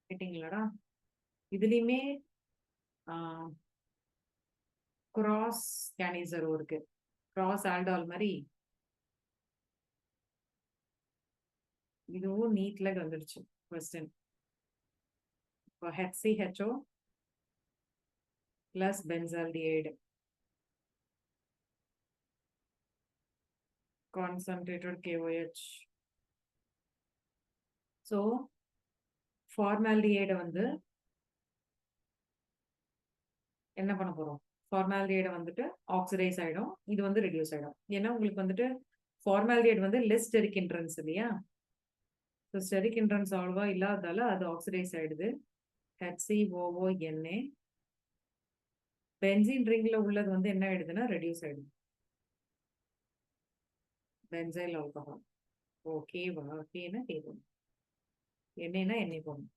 கேட்டீங்களாடா? இதுலயுமே கிராஸ் கேனிசரோ இருக்கு. கிராஸ் ஆல்டால் மாதிரி இதுவும் நீட்ல வந்துடுச்சு கொஸ்டின். இப்போ HCHO plus benzaldehyde concentrated KOH. So ஃபார்மால்டிஹைடை வந்து என்ன பண்ண போறோம்? ஃபார்மால்டிஹைடை வந்துட்டு ஆக்சிடைஸ் ஆயிடும், இது வந்து ரெடியூஸ் ஆயிடும். ஏன்னா உங்களுக்கு வந்துட்டு ஃபார்மால்டிஹைடு வந்து லெஸ் ஸ்டெரிக் ஹிண்ட்ரன்ஸ் இல்லையா? ஸோ ஸ்டெரிக் ஹிண்ட்ரன்ஸ் அவ்வளவா இல்லாததால அது ஆக்சிடைஸ் ஆயிடுது. HCOONA பென்சீன் ரிங்ல உள்ளது வந்து என்ன ஆயிடுதுன்னா ரெடியூஸ் ஆயிடுது. Benzyl alcohol. ஓகேவா? கேனா கேட்கணும், என்னன்னா எண்ணெய் போகணும்.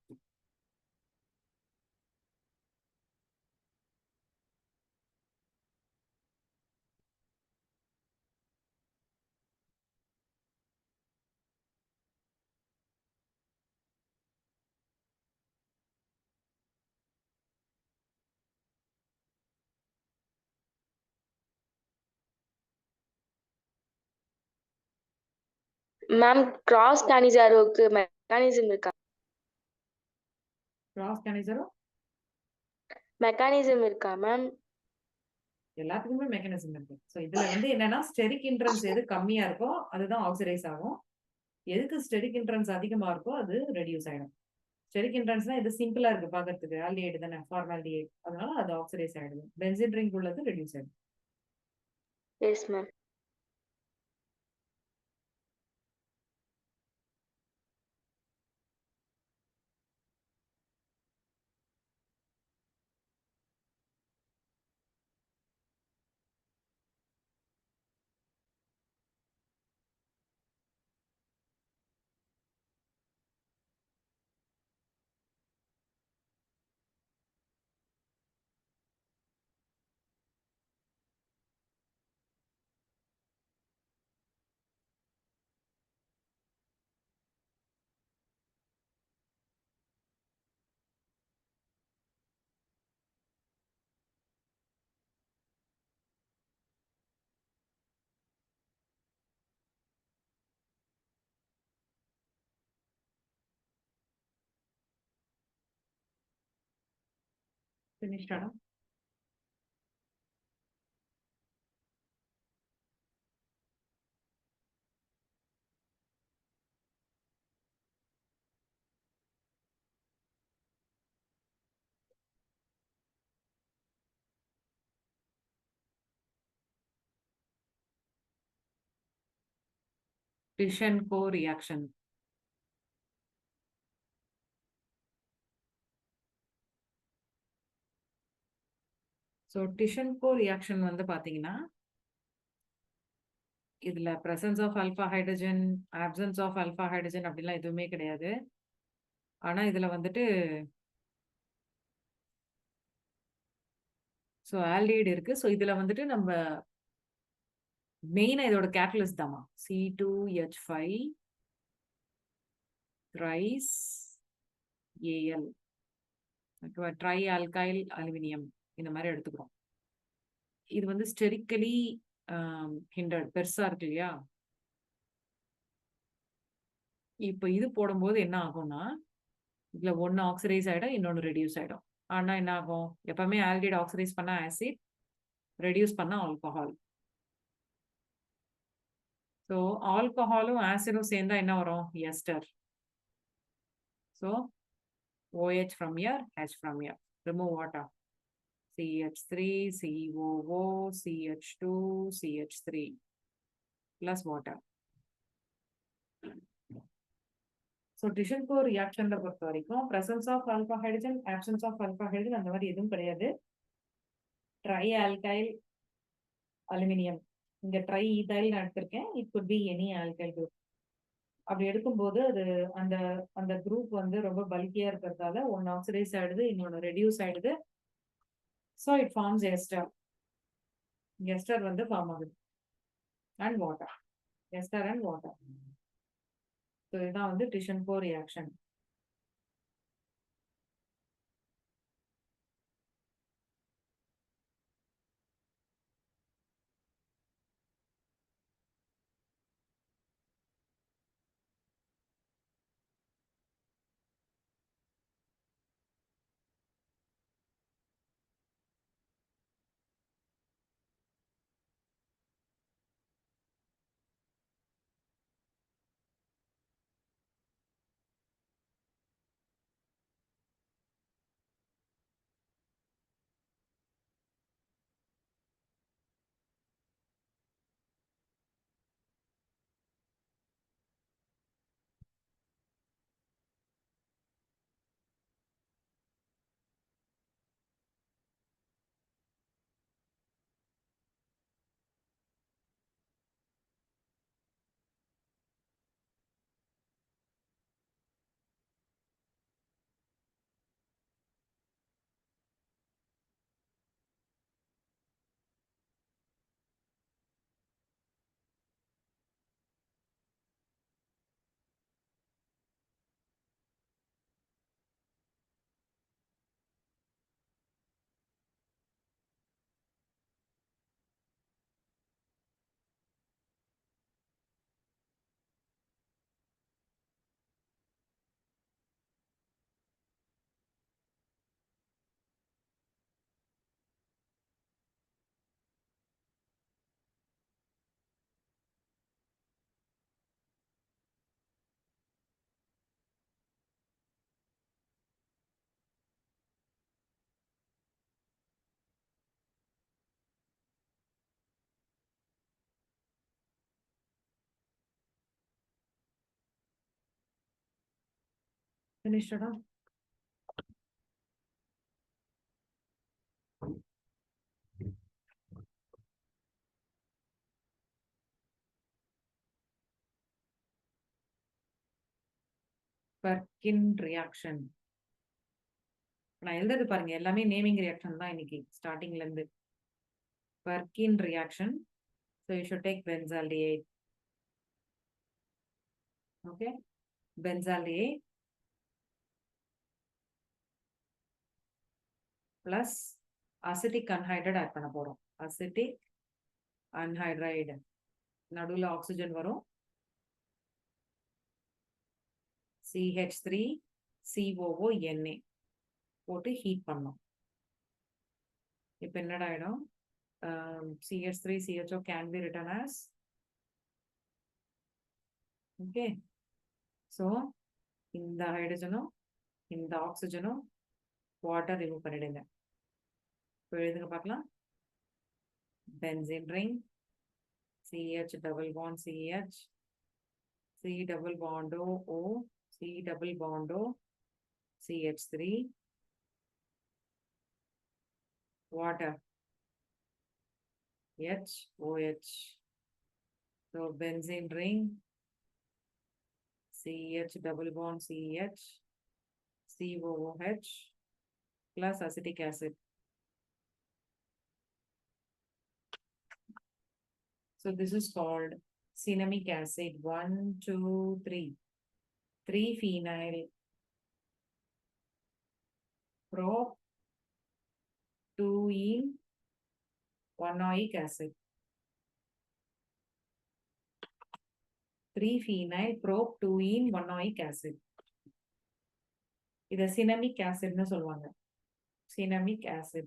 மேம் கிராஸ் கேனிசாரோவுக்கு மெக்கானிசம் இருக்கா? கிராஸ் கேனிசரோ மெக்கானிசம் இருக்கா மேம்? எல்லாத்துக்குமே மெக்கானிசம் இருக்கு. ஸோ இதுல வந்து என்னன்னா ஸ்டெரிக் ஹிண்ட்ரன்ஸ் எது கம்மியா இருக்கோ அதுதான் ஆக்சிடைஸ் ஆகும். எதுக்கு ஸ்டெரிக் ஹிண்ட்ரன்ஸ் அதிகமா இருக்கோ அது ரெடியூஸ் ஆயிடும். ஸ்டெரிக் ஹிண்ட்ரன்ஸ்னா இது சிம்பிளா இருக்கு பாக்கிறதுக்கு, ஆல்டிஹைடு தானே, ஃபார்மால்டிஹைடு, அதனால அது ஆக்சிடைஸ் ஆயிடுது. பென்சீன் ரிங் உள்ளது ரெடியூஸ் ஆயிடும். Yes ma'am. ஃபினிஷ்டாடா? Tishan-Co reaction. So Tishan-Co reaction வந்து பாத்தீங்கன்னா இதுல presence of alpha hydrogen, absence of alpha hydrogen அப்படிலாம் எதுவுமே கிடையாது. ஆனா இதுல வந்துட்டு ஸோ ஆல்டிஹைடு இருக்கு. ஸோ இதுல வந்துட்டு நம்ம மெயினா இதோட கேட்டலிஸ்ட் தாமா C2H5 thrice Al. ஓகேவா? ட்ரை ஆல்கைல் அலுமினியம் இந்த மாதிரி எடுத்துக்கிறோம். இது வந்து ஸ்டெரிக்கலி ஹிண்டர்ட் பெருசா இருக்கு இல்லையா? இப்போ இது போடும்போது என்ன ஆகும்னா இதுல ஒன்னு ஆக்சிடைஸ் ஆயிடும், இன்னொன்னு ரெடியூஸ் ஆயிடும். ஆனா என்ன ஆகும்? எப்பவுமே ஆல்டிஹைடு ஆக்சிடைஸ் பண்ணா ஆசிட், ரெடியூஸ் பண்ணா ஆல்கஹால். ஸோ ஆல்கஹாலும் ஆசிடும் சேர்ந்தா என்ன வரும்? Ester. So OH from here, H from here. Remove water. CH3, COO, CH2, CH3 plus water. So Tishan-Co reactionல பொறுத்த வரைக்கும் presence of alpha hydrogen, absence of alpha hydrogen அந்த மாதிரி எதுவும் கிடையாது. ட்ரை ஆல்கைல் அலுமினியம், இங்க ட்ரை ஈதைல் நான் எடுத்திருக்கேன். It could be any alkyl group. அப்படி எடுக்கும்போது அது அந்த அந்த குரூப் வந்து ரொம்ப பல்கியா இருக்கிறதால ஒன்னு ஆக்சிடைஸ் ஆயிடுது, இன்னொன்னு ரெடியூஸ் ஆயிடுது. So it forms ester. Ester வந்து ஃபார்ம் ஆகுது and water. Ester and water. So இதுதான் வந்து Tishan-Co reaction. Finished up. Perkin reaction. நான் எழுதுறது பாருங்க, எல்லாமே நேமிங் ரியாக்ஷன் தான் இன்னைக்கு ஸ்டார்டிங்ல இருந்து. Perkin reaction. So you should take benzaldehyde. Okay. Benzaldehyde plus acetic anhydride add பண்ண போறோம். Acetic anhydride. நடுவுல ஆக்சிஜன் வரும். CH3 COO Na போட்டு ஹீட் பண்ணோம். இப்போ என்னடா ஆயிடும்? CH3 CHO can be written as, okay, so இந்த ஹைட்ரஜனும் இந்த ஆக்சிஜனும் வாட்டர் ரிமூவ் பண்ணிடுங்க. இப்போ எழுதுங்க பார்க்கலாம். Benzene ring CH double bond CH C double bond O, C double bond O, CH3, water, H, OH. So benzene ring, CH double bond CH, COOH plus acetic acid. So this is called cinnamic acid. 1, 2, 3. 3-phenyl prop 2-ene 1-oic acid. 3-phenyl prop 2-ene 1-oic acid. இத cinnamic acidன்னு சொல்லுவாங்க. Cinnamic acid.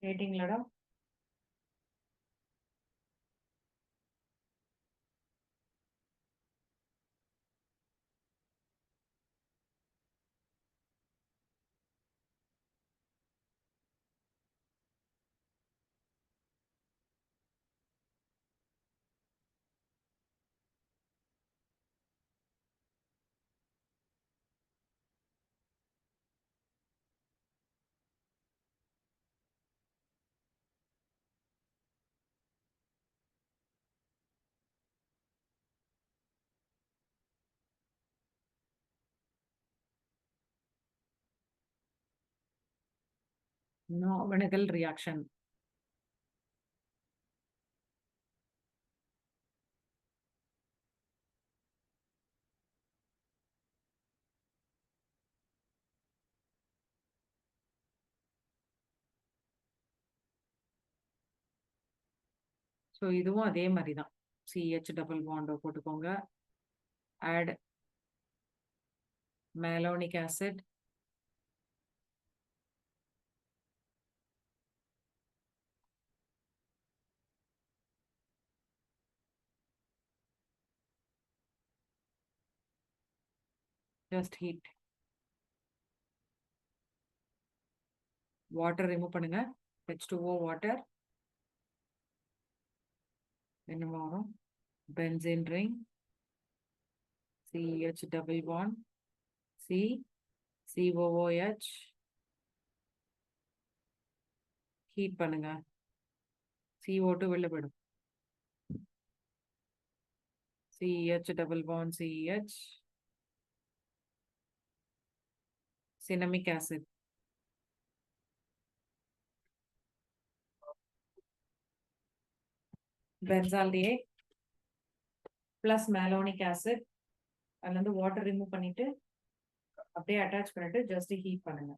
கேட்டீங்களாடா? Norvanical reaction. So இதுவும் அதே மாதிரி தான். CH double bond போட்டுக்கோங்க. Add malonic acid. Just heat. Water remove பண்ணுங்க. H2O water. என்ன வரும்? Benzene ring. CH double bond. C. COOH. Heat பண்ணுங்க. CO2 வெளில போயிடும். CH double bond CH. Cinnamic acid. Benzaldehyde plus malonic acid, அதுல இருந்து water remove பண்ணிட்டு அப்படியே அட்டாச் பண்ணிட்டு ஜஸ்ட் ஹீட் பண்ணுங்க.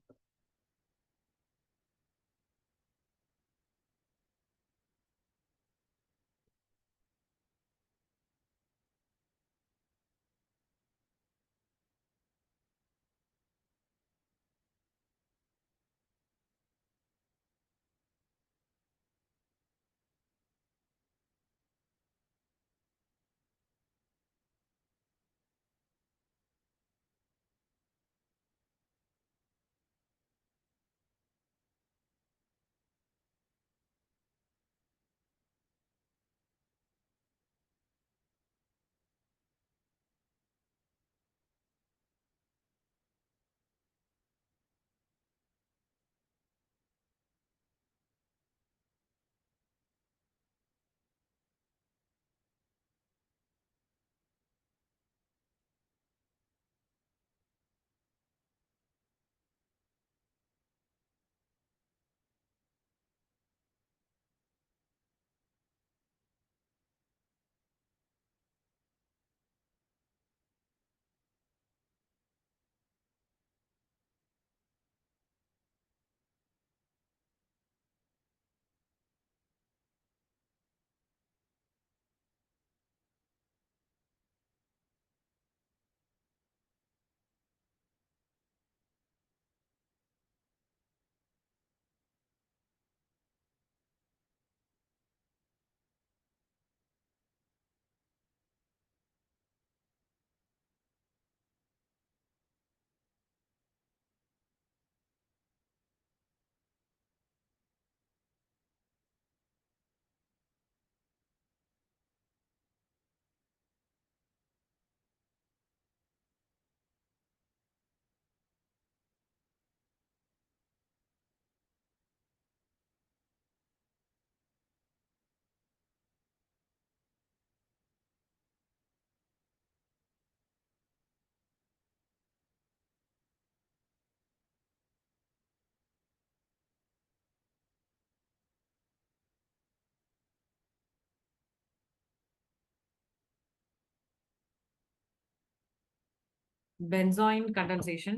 Benzoin condensation,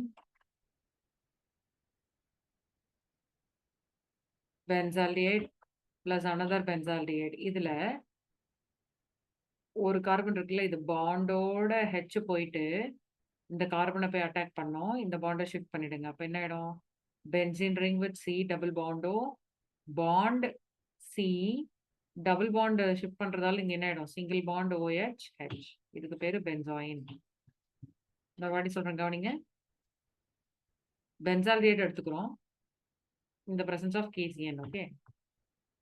benzaldehyde plus another benzaldehyde. இதுல ஒரு கார்பன் இருக்குல்ல, இது பாண்டோட ஹெச் போயிட்டு இந்த கார்பனை போய் அட்டாக் பண்ணோம். இந்த பாண்டை ஷிஃப்ட் பண்ணிடுங்க. அப்ப என்ன ஆயிடும்? Benzene ring with C double பாண்டோ bond C double bond shift பண்றதால இங்க என்ன ஆயிடும்? Single bond OH H. இதுக்கு பேரு பென்சாயின். இந்த வாட்டி சொல்றேன் கவனிங்க. பென்சால்டிஹைட் எடுத்துக்கிறோம். இந்த பிரசன்ஸ் ஆஃப் KCN. ஓகே,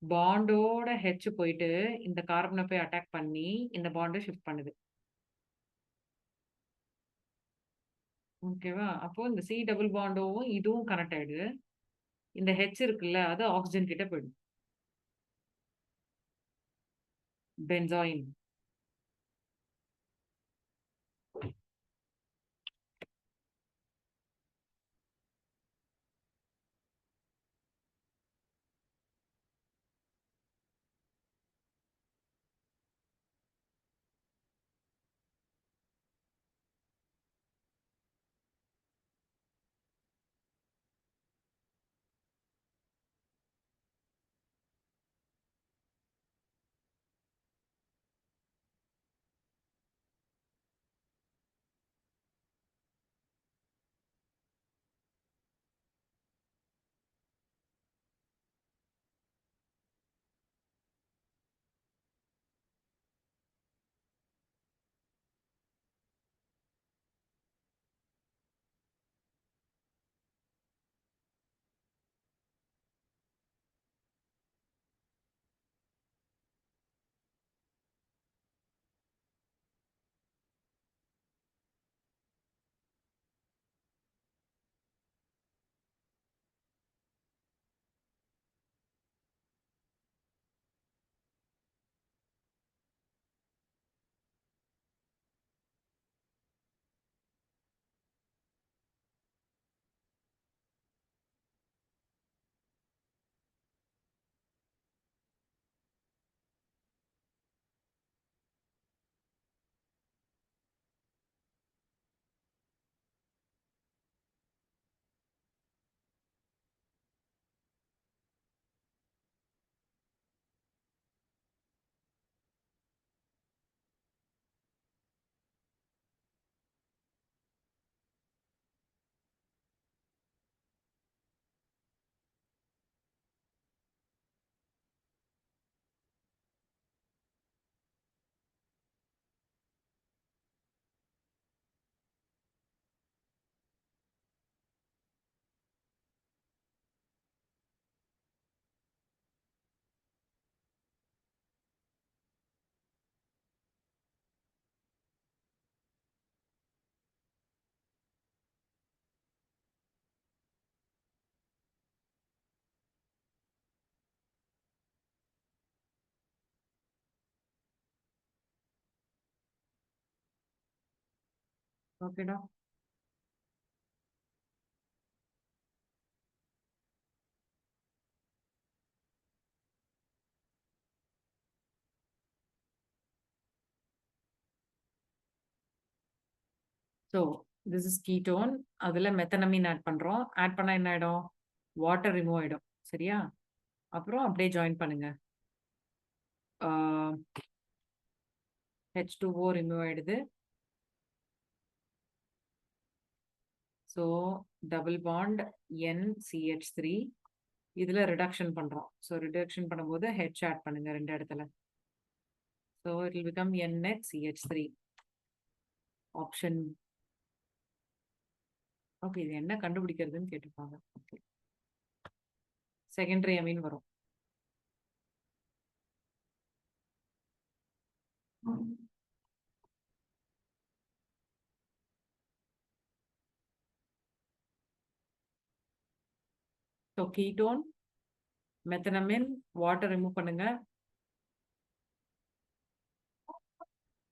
பாண்டோட ஹெச் போயிட்டு இந்த கார்பனை போய் அட்டாக் பண்ணி இந்த பாண்டை ஷிஃப்ட் பண்ணுது. ஓகேவா? அப்போ இந்த சி டபுள் பாண்டோவும் இதுவும் கனெக்ட் ஆயிடுது. இந்த ஹெச் இருக்குல்ல, அது ஆக்சிஜன் கிட்ட போயிடும். பென்சாயின். ஓகேடா. So this is ketone. அதில் மெத்தனமின் ஆட் பண்ணுறோம். ஆட் பண்ணால் என்ன ஆகிடும்? வாட்டர் ரிமூவ் ஆகிடும். சரியா? அப்புறம் அப்படியே ஜாயின் பண்ணுங்க. H2O ரிமூவ் ஆகிடுது. So double bond NCH3. இதில் ரிடக்ஷன் பண்ணுறோம். ஸோ ரிடக்ஷன் பண்ணும்போது H ஆட் பண்ணுங்க 2 இடத்துல. So it will become NHCH3. Option. Okay, இது என்ன கண்டுபிடிக்கிறதுன்னு கேட்டிருப்பாங்க. ஓகே, செகண்டரி அமீன் வரும். So ketone, methanamine, water remove பண்ணுங்க.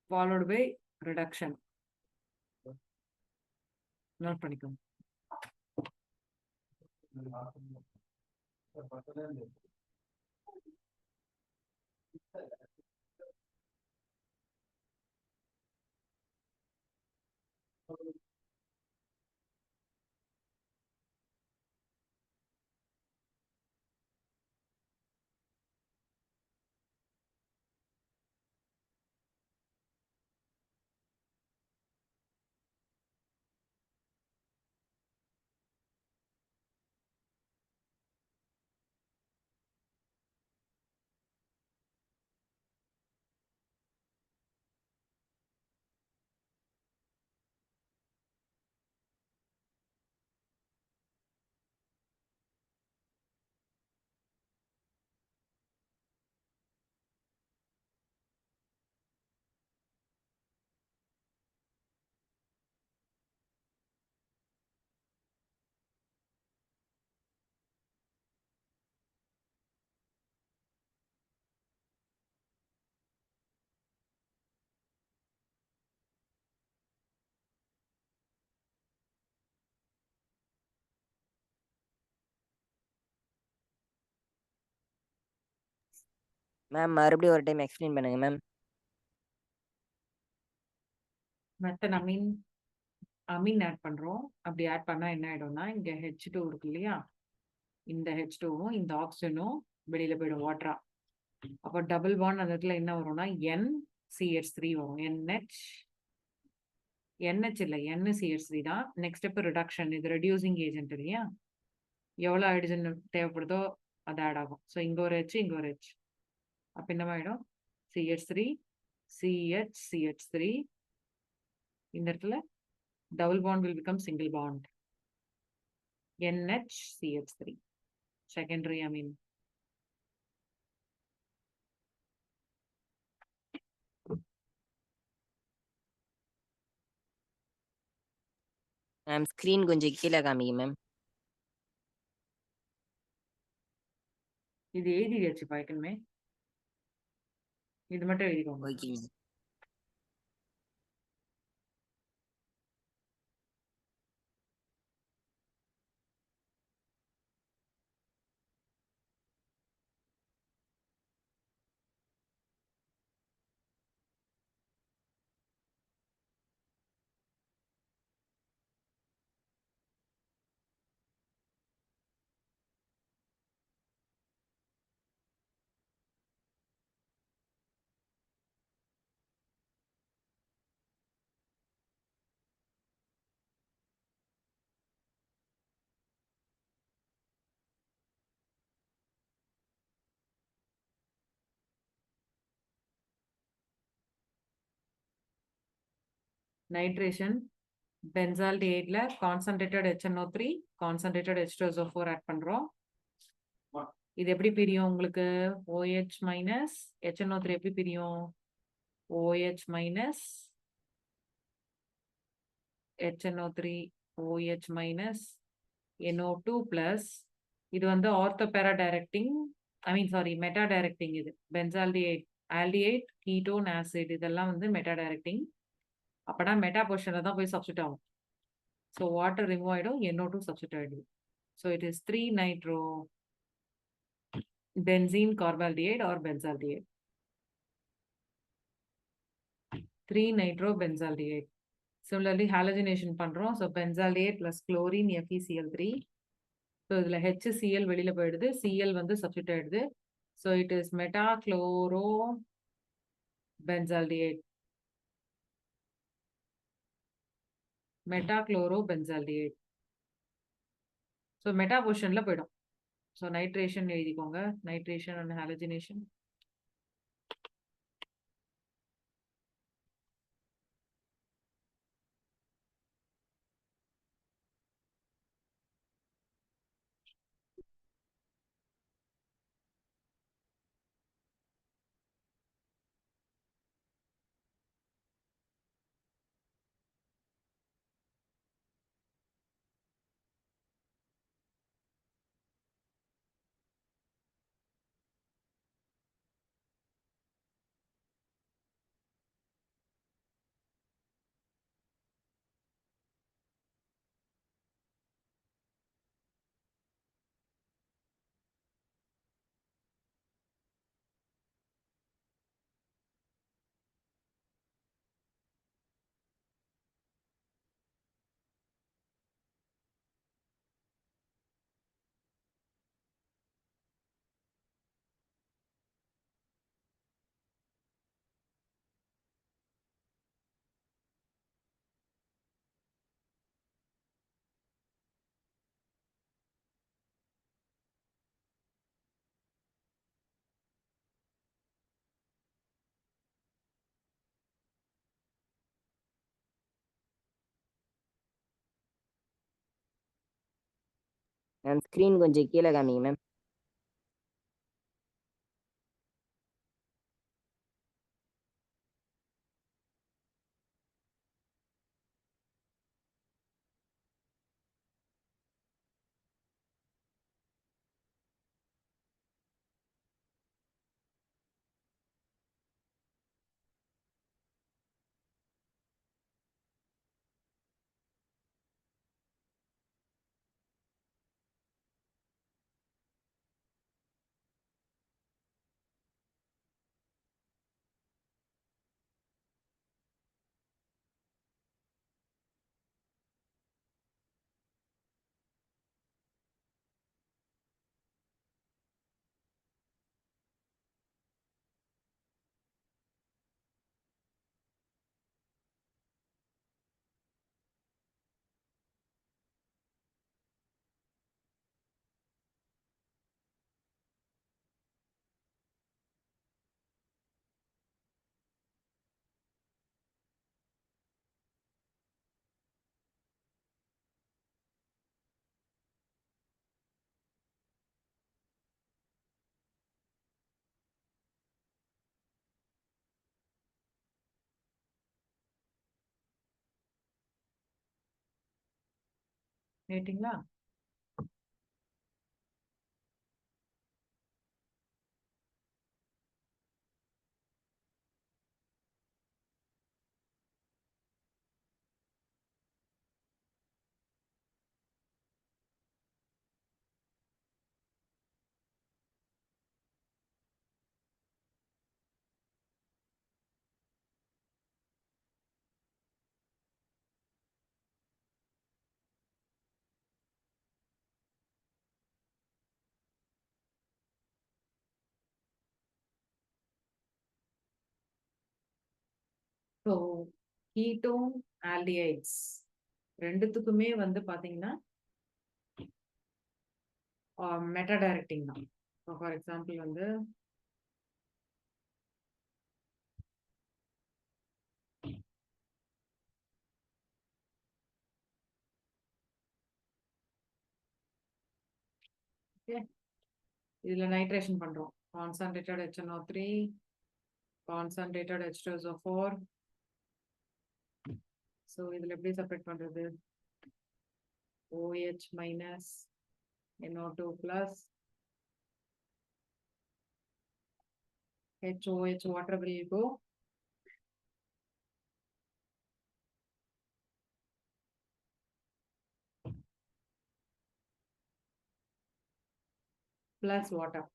Followed by reduction. நோட் பண்ணிக்கோங்க. மேம் மறுபடியும் ஒரு டைம் எக்ஸ்பிளைன் பண்ணுங்க மேம். மெத்தனமின், அமீன் ஆட் பண்ணுறோம். அப்படி ஆட் பண்ணால் என்ன ஆகிடும்னா, இங்கே H2 இருக்கு இல்லையா? இந்த H2வும் இந்த ஆக்சிஜனும் வெளியில் போயிடும் வாட்டரா. அப்போ டபுள் பாண்ட் அந்த இடத்துல என்ன வரும்னா NCH3 வரும். NH இல்லை, NCH3 தான். Next step reduction. இது ரெடியூசிங் ஏஜென்ட் இல்லையா? எவ்வளோ ஹைட்ரஜன் தேவைப்படுதோ அது ஆட் ஆகும். ஸோ இங்கே ஒரு H, இங்கே ஒரு H. அப்போ என்ன ஆகிடும்? CH3, CH3. இந்த இடத்துல double bond will become single bond. NHCH3. Secondary amine. Ma'am screen கொஞ்சம் கீழே காமிங்க மேம். இது எழுதியாச்சு பாய்க்கணுமே. இது மட்டும் எழுதிக்கோங்க. Okay ma'am. Nitration. பென்சால்டிஹைட்ல concentrated HNO3, concentrated H2SO4 add பண்றோம். இது எப்படி பிரியும் உங்களுக்கு? OH மைனஸ் HNO3 எப்படி பிரியும்? OH minus HNO3, OH minus NO2 plus. இது வந்து ஆர்த்தோபேரா டைரக்டிங், மெட்டா டைரக்டிங். இது பென்சால்டிஹைட், ஆல்டிஹைட், கீட்டோன், ஆசிட் இதெல்லாம் வந்து மெட்டா டைரக்டிங். அப்பனா மெட்டா பொசிஷன்ல தான் போய் சப்ஸ்டிட் ஆகும். ஸோ வாட்டர் ரிமூவ் ஆயிடும், NO2 சப்ஸ்டிட் ஆயிடுது. So it is 3-nitro benzene carbaldehyde or benzaldehyde. 3-nitro benzaldehyde. Similarly, halogenation பண்றோம். So benzaldehyde plus chlorine FeCl3. So இதுல HCl வெளியில போயிடுது, Cl வந்து சப்ஸ்டிட் ஆயிடுது. So it is metachloro benzaldehyde. Metachloro benzaldehyde. So meta பொசிஷன்ல போயிடும். So nitration எழுதிக்கோங்க, nitration and halogenation. Ma'am screen கொஞ்சம் கீழே காமிங்க மேம். கேட்டிங்களா? ஸோ கீட்டோன் ஆல்டிஹைட்ஸ் ரெண்டுத்துக்குமே வந்து பாத்தீங்கன்னா மெட்டா டைரக்டிங் தான். ஸோ ஃபார் எக்ஸாம்பிள் வந்து இதுல நைட்ரேஷன் பண்றோம். Concentrated HNO3, concentrated H2SO4. So இதுல எப்படி செப்பரேட் பண்றது? OH minus NO2 plus HOH water will go plus water.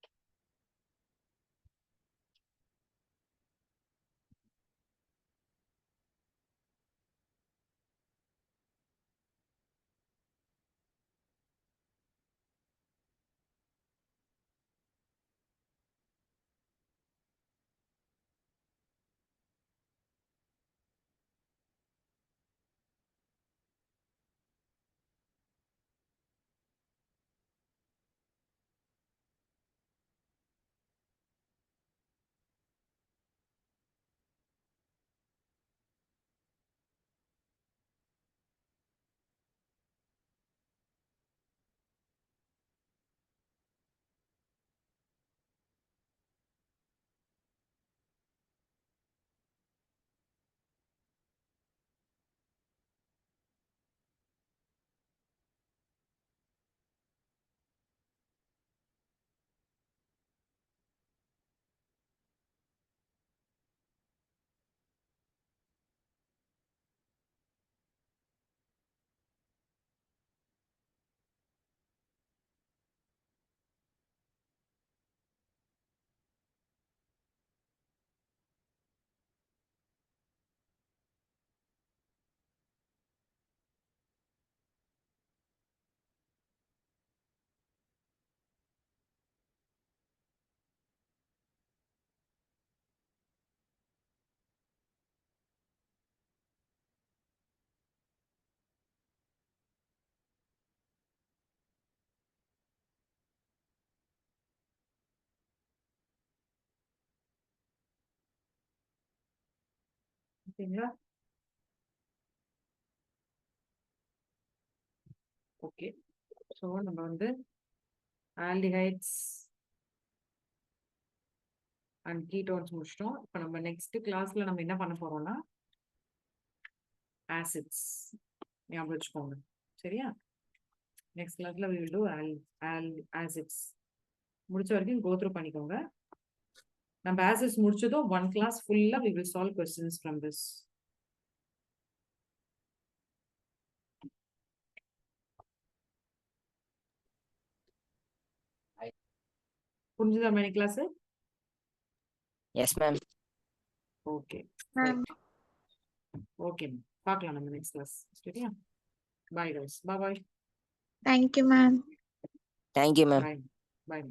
ஓகேங்களா? ஓகே. ஸோ நம்ம வந்து ஆல்டிஹைட்ஸ் அண்ட் கீட்டோன்ஸ் முடிச்சிட்டோம். இப்போ நம்ம நெக்ஸ்ட் கிளாஸ்ல நம்ம என்ன பண்ண போறோம்னா ஆசிட்ஸ் ஞாபகம் வச்சுக்கோங்க. சரியா? நெக்ஸ்ட் கிளாஸ்ல we will do acids. முடிச்ச வரைக்கும் go through பண்ணிக்கோங்க. நம்ம acids முடிச்சதும் one class full-ஆ we will solve questions from this. புரிஞ்சுதா மணி class? Yes, ma'am. Okay. Ma'am. Okay. பார்க்கலாம் நம்ம நெக்ஸ்ட் கிளாஸ். சரியா? Bye guys. Bye bye. Thank you, ma'am. Thank you, ma'am. Bye. Bye.